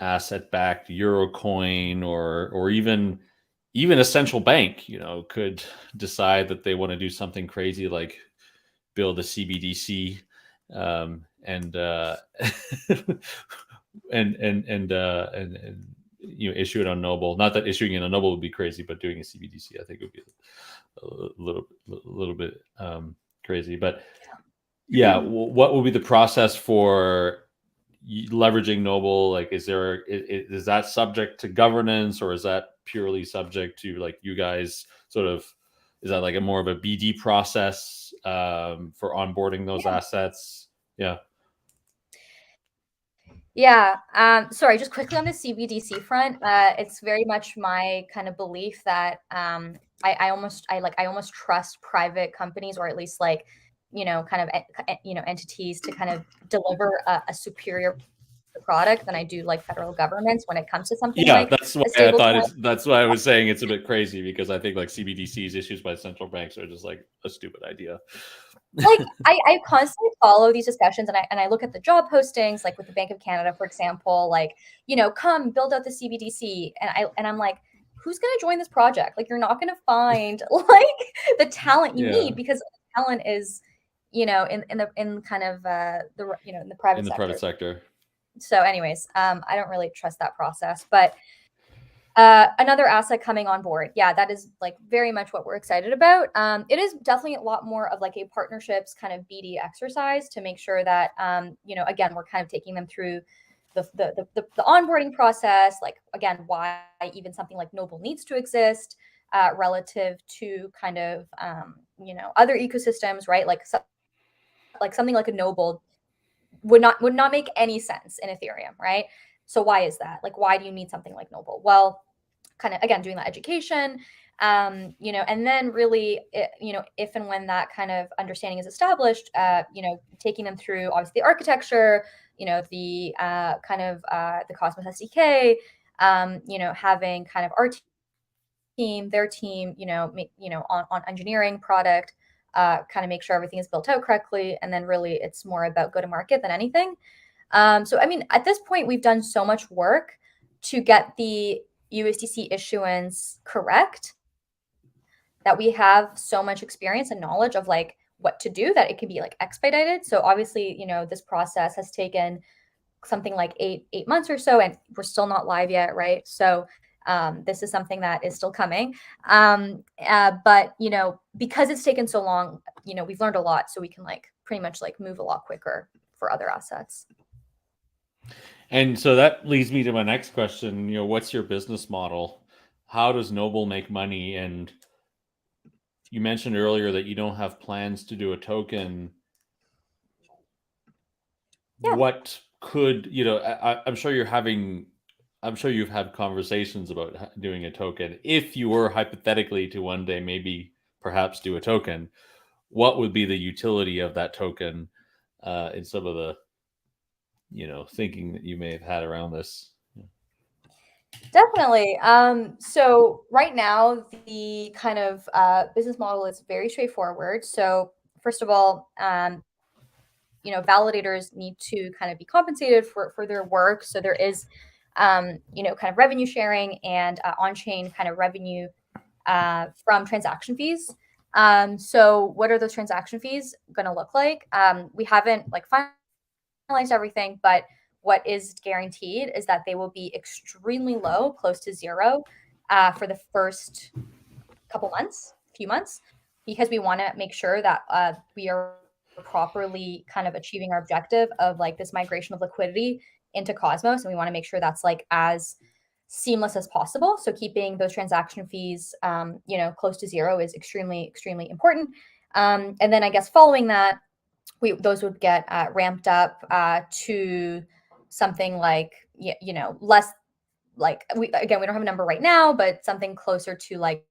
asset-backed euro coin, or even a central bank, could decide that they want to do something crazy like build a CBDC, and and issue it on Noble. Not that issuing it on Noble would be crazy, but doing a CBDC, I think, would be a little bit crazy. But yeah, what would be the process for leveraging Noble? Like, is that subject to governance, or is that purely subject to like you guys sort of? Is that like a more of a BD process for onboarding those assets? Yeah. Yeah. Sorry, just quickly on the CBDC front, it's very much my kind of belief that I almost trust private companies, or at least like kind of entities to kind of deliver a superior product than I do like federal governments when it comes to something Yeah, like that's why a I stable thought coin. that's why I was saying it's a bit crazy, because I think like CBDCs issued by central banks are just like a stupid idea. Like I constantly follow these discussions, and I look at the job postings, like with the Bank of Canada, for example, like, come build out the CBDC. And I'm like, who's gonna join this project? Like, you're not gonna find like the talent you need, because talent is, in kind of in the private In the sector. private sector. So anyways, I don't really trust that process. But another asset coming on board. Yeah, that is like very much what we're excited about. It is definitely a lot more of like a partnerships kind of BD exercise to make sure that, again, we're kind of taking them through the onboarding process. Like, again, why even something like Noble needs to exist relative to kind of, other ecosystems, right? Like like something like a Noble would not make any sense in Ethereum, right? So why is that? Like, why do you need something like Noble? Well, kind of again doing that education, you know, and then really, you know, if and when that kind of understanding is established, you know, taking them through obviously the architecture, you know, the kind of the Cosmos SDK, you know, having kind of our team, their team, you know, make, you know, on engineering product, kind of make sure everything is built out correctly, and then really it's more about go to market than anything. So I mean, at this point, we've done so much work to get the USDC issuance correct that we have so much experience and knowledge of like what to do that it can be like expedited. So obviously, you know, this process has taken something like eight months or so, and we're still not live yet, right? So this is something that is still coming. But you know, because it's taken so long, you know, we've learned a lot, so we can like pretty much like move a lot quicker for other assets. And so that leads me to my next question. You know, what's your business model? How does Noble make money? And you mentioned earlier that you don't have plans to do a token. Yeah. What could, you know, I'm sure I'm sure you've had conversations about doing a token. If you were hypothetically to one day maybe perhaps do a token, what would be the utility of that token in some of the, you know, thinking that you may have had around this? Definitely. So right now, the kind of business model is very straightforward. So first of all, you know, validators need to kind of be compensated for their work. So there is, you know, kind of revenue sharing and on-chain kind of revenue from transaction fees. So what are those transaction fees going to look like? We haven't like finalized everything, but what is guaranteed is that they will be extremely low, close to zero, for the first few months, because we want to make sure that we are properly kind of achieving our objective of like this migration of liquidity into Cosmos, and we want to make sure that's like as seamless as possible. So keeping those transaction fees, you know, close to zero is extremely important. And then I guess following that, those would get ramped up to something like you know, less, like we don't have a number right now, but something closer to like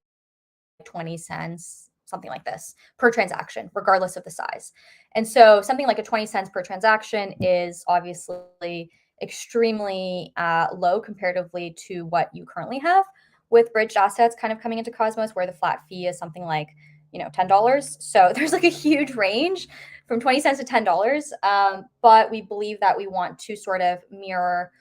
20 cents, something like this per transaction, regardless of the size. And so something like a 20 cents per transaction is obviously extremely low comparatively to what you currently have with bridged assets kind of coming into Cosmos, where the flat fee is something like, you know, $10. So there's like a huge range from 20 cents to $10. But we believe that we want to sort of mirror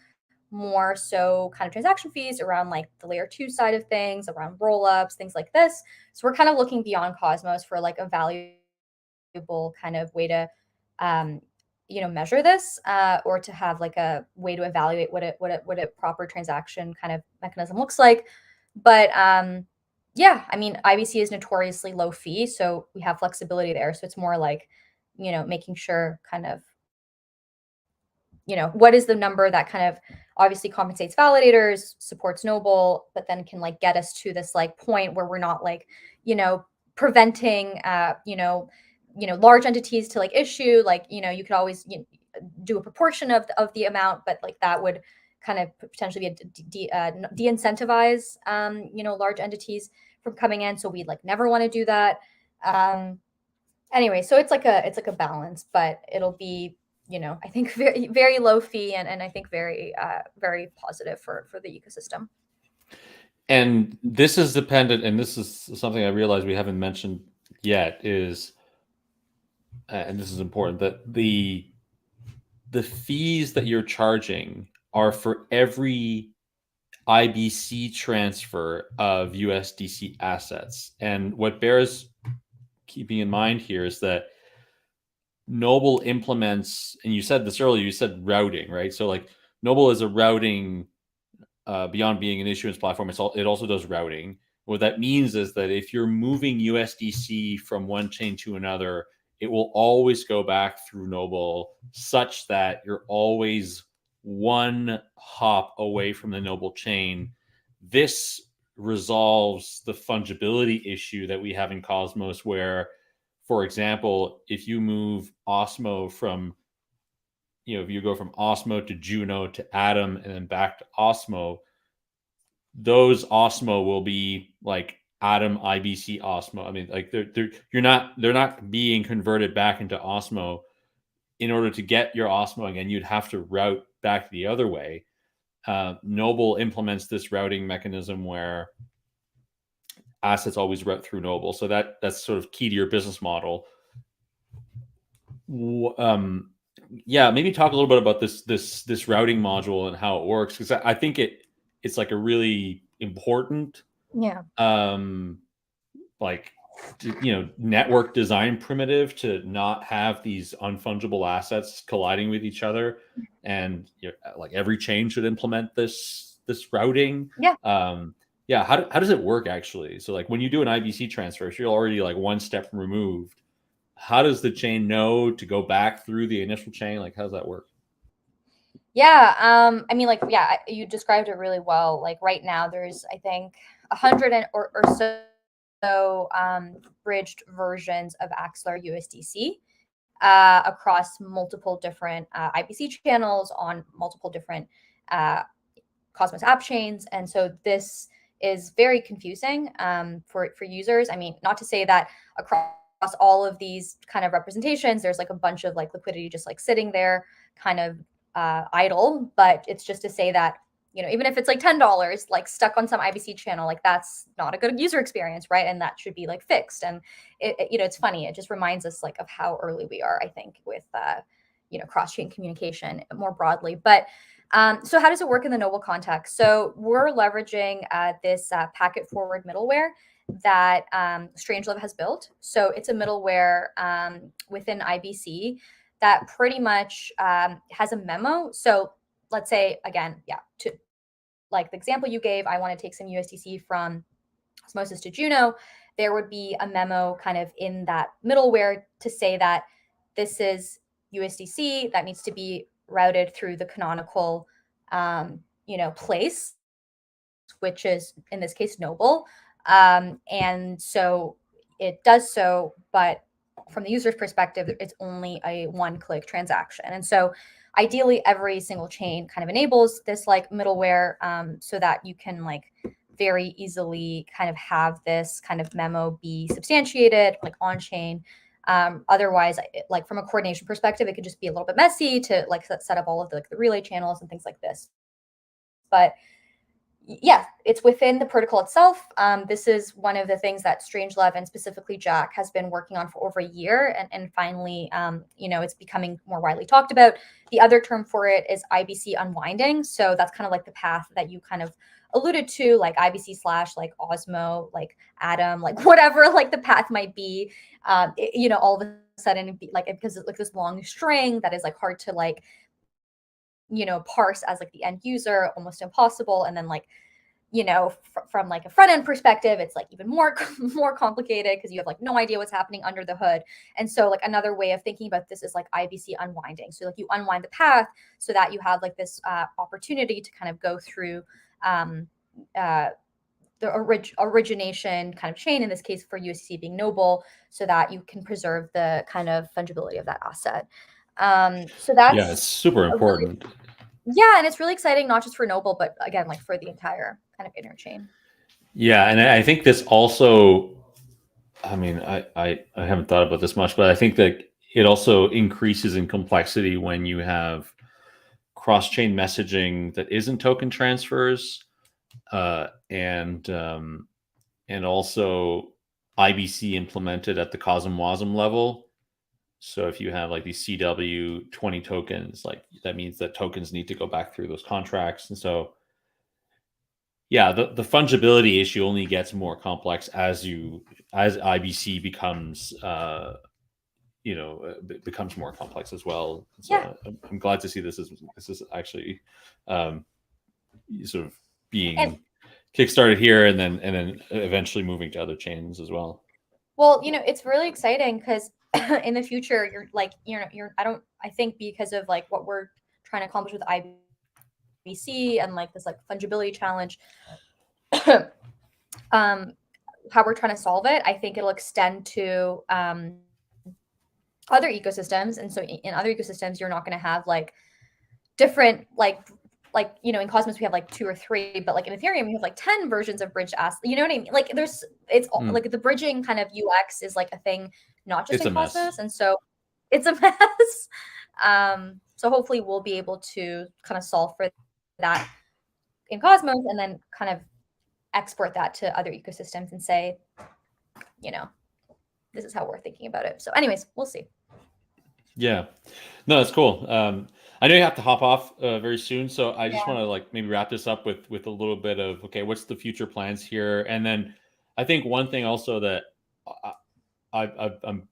more so kind of transaction fees around like the layer 2 side of things, around roll-ups, things like this. So we're kind of looking beyond Cosmos for like a valuable kind of way to you know, measure this, or to have like a way to evaluate what a proper transaction kind of mechanism looks like. But yeah, I mean, IBC is notoriously low fee, so we have flexibility there. So it's more like, you know, making sure kind of, you know, what is the number that kind of obviously compensates validators, supports Noble, but then can like get us to this like point where we're not like, you know, preventing large entities to like issue, like, you know, you could always, you know, do a proportion of the amount, but like that would kind of potentially be de-incentivize you know, large entities from coming in. So we'd like never want to do that. Anyway, so it's like a balance, but it'll be, you know, I think very low fee, and I think very positive for the ecosystem. And this is dependent, and this is something I realize we haven't mentioned yet, is, and this is important, that the fees that you're charging are for every IBC transfer of USDC assets. And what bears keeping in mind here is that Noble implements, and you said this earlier, you said routing, right? So like Noble is a routing, beyond being an issuance platform, it also does routing. What that means is that if you're moving USDC from one chain to another, it will always go back through Noble, such that you're always one hop away from the Noble chain. This resolves the fungibility issue that we have in Cosmos, where for example, if you move Osmo from, if you go from Osmo to Juno to Atom and then back to Osmo, those Osmo will be like Atom IBC Osmo. I mean, like they're not being converted back into Osmo. In order to get your Osmo again, you'd have to route back the other way. Noble implements this routing mechanism where assets always route through Noble, so that's sort of key to your business model. Yeah, maybe talk a little bit about this routing module and how it works, because I think it's like a really important like network design primitive to not have these unfungible assets colliding with each other, and like every chain should implement this routing. How does it work actually? So like when you do an IBC transfer, if you're already like one step removed, how does the chain know to go back through the initial chain? Like, how does that work? Yeah, I mean, like, yeah, you described it really well. Like right now, there's I think 100 or so bridged versions of Axelar USDC across multiple different IBC channels on multiple different Cosmos app chains, and so this is very confusing for users. I mean, not to say that across all of these kind of representations, there's like a bunch of like liquidity just like sitting there, kind of idle, but it's just to say that even if it's like $10 like stuck on some IBC channel, like that's not a good user experience, right? And that should be like fixed. And it's funny, it just reminds us like of how early we are, I think, with cross-chain communication more broadly. But so how does it work in the Noble context? So we're leveraging this packet forward middleware that Strangelove has built. So it's a middleware within IBC that pretty much has a memo. So let's say, again, to like the example you gave, I want to take some USDC from Osmosis to Juno. There would be a memo kind of in that middleware to say that this is USDC that needs to be routed through the canonical, place, which is in this case Noble. And so it does so, but from the user's perspective, it's only a one-click transaction. And so ideally every single chain kind of enables this like middleware so that you can like very easily kind of have this kind of memo be substantiated like on chain. Otherwise, like from a coordination perspective, it could just be a little bit messy to like set up all of the relay channels and things like this. But yeah, it's within the protocol itself. This is one of the things that Strangelove and specifically Jack has been working on for over a year. And finally, it's becoming more widely talked about. The other term for it is IBC unwinding. So that's kind of like the path that you kind of alluded to, like IBC / like Osmo, like Atom, like whatever, like the path might be, all of a sudden, like, because it's like this long string that is like hard to like, parse as like the end user, almost impossible. And then like, from like a front end perspective, it's like even more complicated because you have like no idea what's happening under the hood. And so like another way of thinking about this is like IBC unwinding. So like you unwind the path so that you have like this opportunity to kind of go through the origination kind of chain, in this case for USDC being Noble, so that you can preserve the kind of fungibility of that asset. So that's it's super important. And it's really exciting, not just for Noble, but again, like for the entire kind of interchain. Yeah, and I think this also, I mean, I haven't thought about this much, but I think that it also increases in complexity when you have cross-chain messaging that isn't token transfers, and also IBC implemented at the COSM WASM level. So if you have like these CW 20 tokens, like that means that tokens need to go back through those contracts. And so, yeah, the fungibility issue only gets more complex as IBC becomes, becomes more complex as well. So I'm glad to see this is actually sort of being kickstarted here and then eventually moving to other chains as well. Well, it's really exciting because in the future, you're like, I think because of like what we're trying to accomplish with IBC and like this like fungibility challenge, how we're trying to solve it, I think it'll extend to other ecosystems. And so in other ecosystems, you're not going to have like different like you know, in Cosmos we have like 2 or 3, but like in Ethereum we have like 10 versions of bridged assets. You know what I mean? Like it's like the bridging kind of UX is like a thing, not just It's in a mess. Cosmos, and so it's a mess. So hopefully we'll be able to kind of solve for that in Cosmos, and then kind of export that to other ecosystems and say, you know, this is how we're thinking about it. So anyways, we'll see. Yeah, no, that's cool. I know you have to hop off very soon, so I just Yeah. want to like maybe wrap this up with a little bit of, okay, what's the future plans here? And then I think one thing also that I'm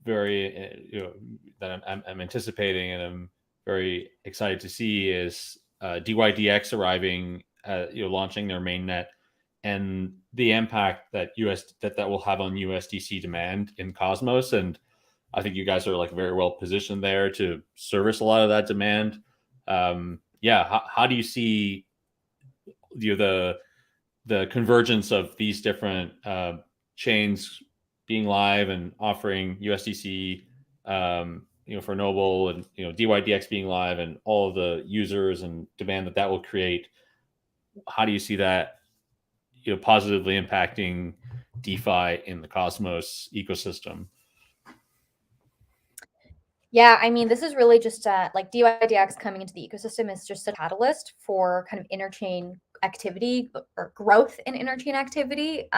very that I'm anticipating and I'm very excited to see is dYdX arriving, launching their mainnet, and the impact that that will have on USDC demand in Cosmos. And I think you guys are like very well positioned there to service a lot of that demand. How do you see the convergence of these different chains being live and offering USDC, for Noble, and dYdX being live, and all of the users and demand that will create? How do you see that positively impacting DeFi in the Cosmos ecosystem? Yeah, I mean, this is really just like dYdX coming into the ecosystem is just a catalyst for kind of interchain activity or growth in interchain activity.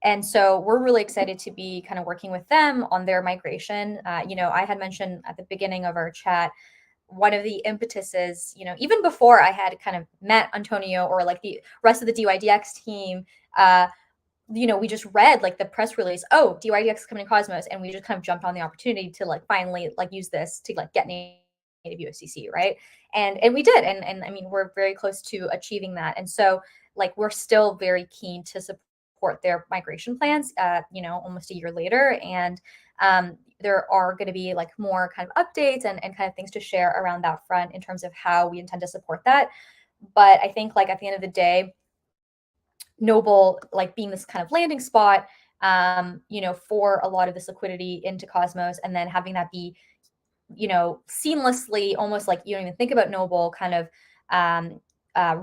And so we're really excited to be kind of working with them on their migration. I had mentioned at the beginning of our chat, one of the impetuses, even before I had kind of met Antonio or like the rest of the dYdX team, we just read like the press release, oh, dYdX is coming to Cosmos, and we just kind of jumped on the opportunity to like finally like use this to like get native USDC, right? And we did, and I mean we're very close to achieving that, and so like we're still very keen to support their migration plans, almost a year later, and there are going to be like more kind of updates and kind of things to share around that front in terms of how we intend to support that. But I think like at the end of the day, Noble like being this kind of landing spot, for a lot of this liquidity into Cosmos, and then having that be, seamlessly, almost like you don't even think about Noble, kind of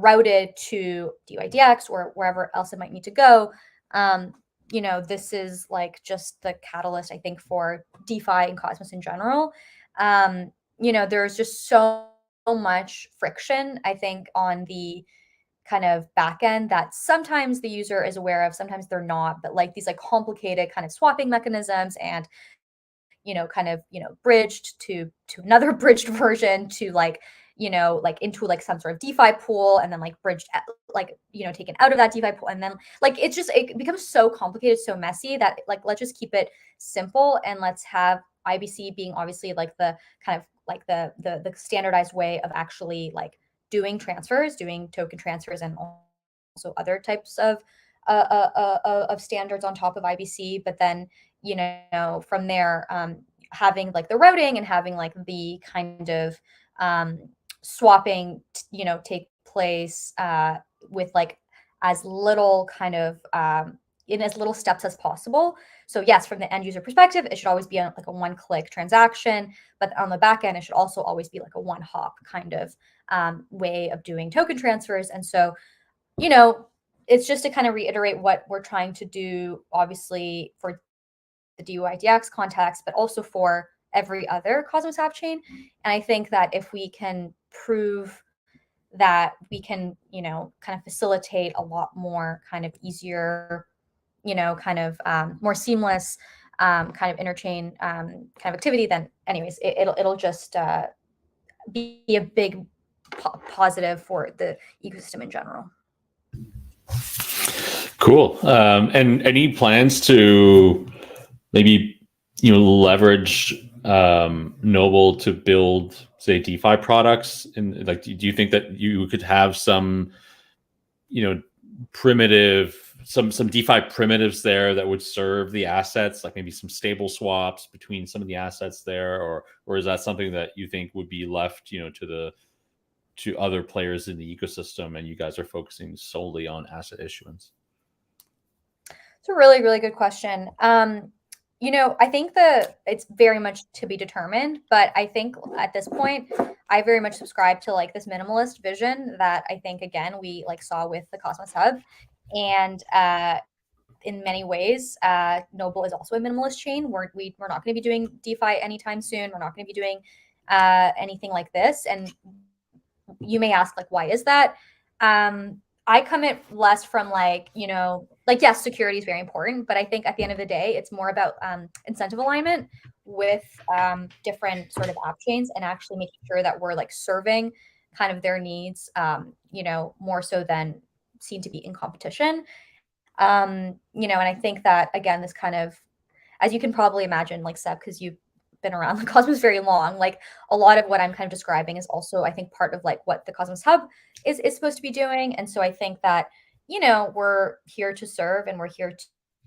routed to dYdX or wherever else it might need to go. This is like just the catalyst, I think, for DeFi and Cosmos in general. There's just so much friction, I think, on the kind of back end that sometimes the user is aware of, sometimes they're not, but like these like complicated kind of swapping mechanisms and bridged to another bridged version to like into like some sort of DeFi pool, and then like bridged taken out of that DeFi pool, and then like it becomes so complicated, so messy, that like let's just keep it simple, and let's have IBC being obviously like the kind of like the standardized way of actually like doing transfers, doing token transfers, and also other types of standards on top of IBC. But then, from there, having like the routing and having like the kind of swapping, take place with like as little kind of in as little steps as possible. So yes, from the end user perspective, it should always be like a one-click transaction, but on the back end, it should also always be like a one-hop kind of way of doing token transfers. And so, it's just to kind of reiterate what we're trying to do, obviously for the dYdX context, but also for every other Cosmos app chain. And I think that if we can prove that we can, kind of facilitate a lot more kind of easier, kind of more seamless kind of interchain kind of activity, then anyways, it'll just be a big positive for the ecosystem in general. Cool. And any plans to maybe leverage Noble to build, say, DeFi products? And like, do you think that you could have some some DeFi primitives there that would serve the assets, like maybe some stable swaps between some of the assets there, or is that something that you think would be left to other players in the ecosystem, and you guys are focusing solely on asset issuance? It's a really, really good question. You know, I think it's very much to be determined, but I think at this point, I very much subscribe to like this minimalist vision that I think again we like saw with the Cosmos Hub, and in many ways, Noble is also a minimalist chain. We're not going to be doing DeFi anytime soon. We're not going to be doing anything like this. And you may ask, like, why is that? I come at less from like, you know, like, yes, security is very important, but I think at the end of the day, it's more about incentive alignment with different sort of app chains and actually making sure that we're like serving kind of their needs, you know, more so than seen to be in competition. You know, and I think that again, this kind of, as you can probably imagine, like Seb, because you've been around the Cosmos very long, like a lot of what I'm kind of describing is also, I think, part of like what the Cosmos Hub is supposed to be doing. And so I think that, you know, we're here to serve and we're here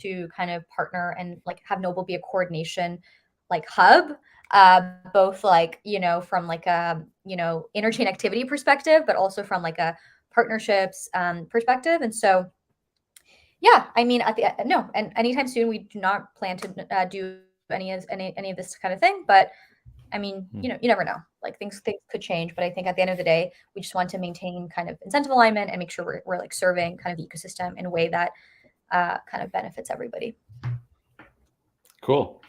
to kind of partner and like have Noble be a coordination like hub, both like, you know, from like a, you know, interchain activity perspective, but also from like a partnerships perspective. And so yeah, I mean, at the no, and anytime soon, we do not plan to do any of this kind of thing. But I mean, you know, you never know. Like things could change. But I think at the end of the day, we just want to maintain kind of incentive alignment and make sure we're like serving kind of the ecosystem in a way that kind of benefits everybody. Cool.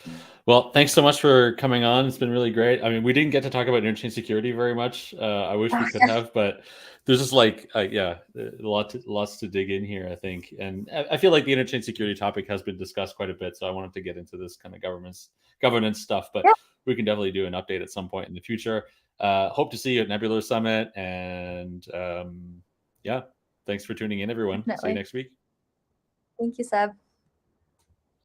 Well, thanks so much for coming on. It's been really great. I mean, we didn't get to talk about interchain security very much. I wish we could have, but there's just like, yeah, lots to dig in here, I think. And I feel like the interchain security topic has been discussed quite a bit. So I wanted to get into this kind of governance stuff, but we can definitely do an update at some point in the future. Hope to see you at Nebular Summit. And yeah, thanks for tuning in, everyone. Definitely. See you next week. Thank you, Seb.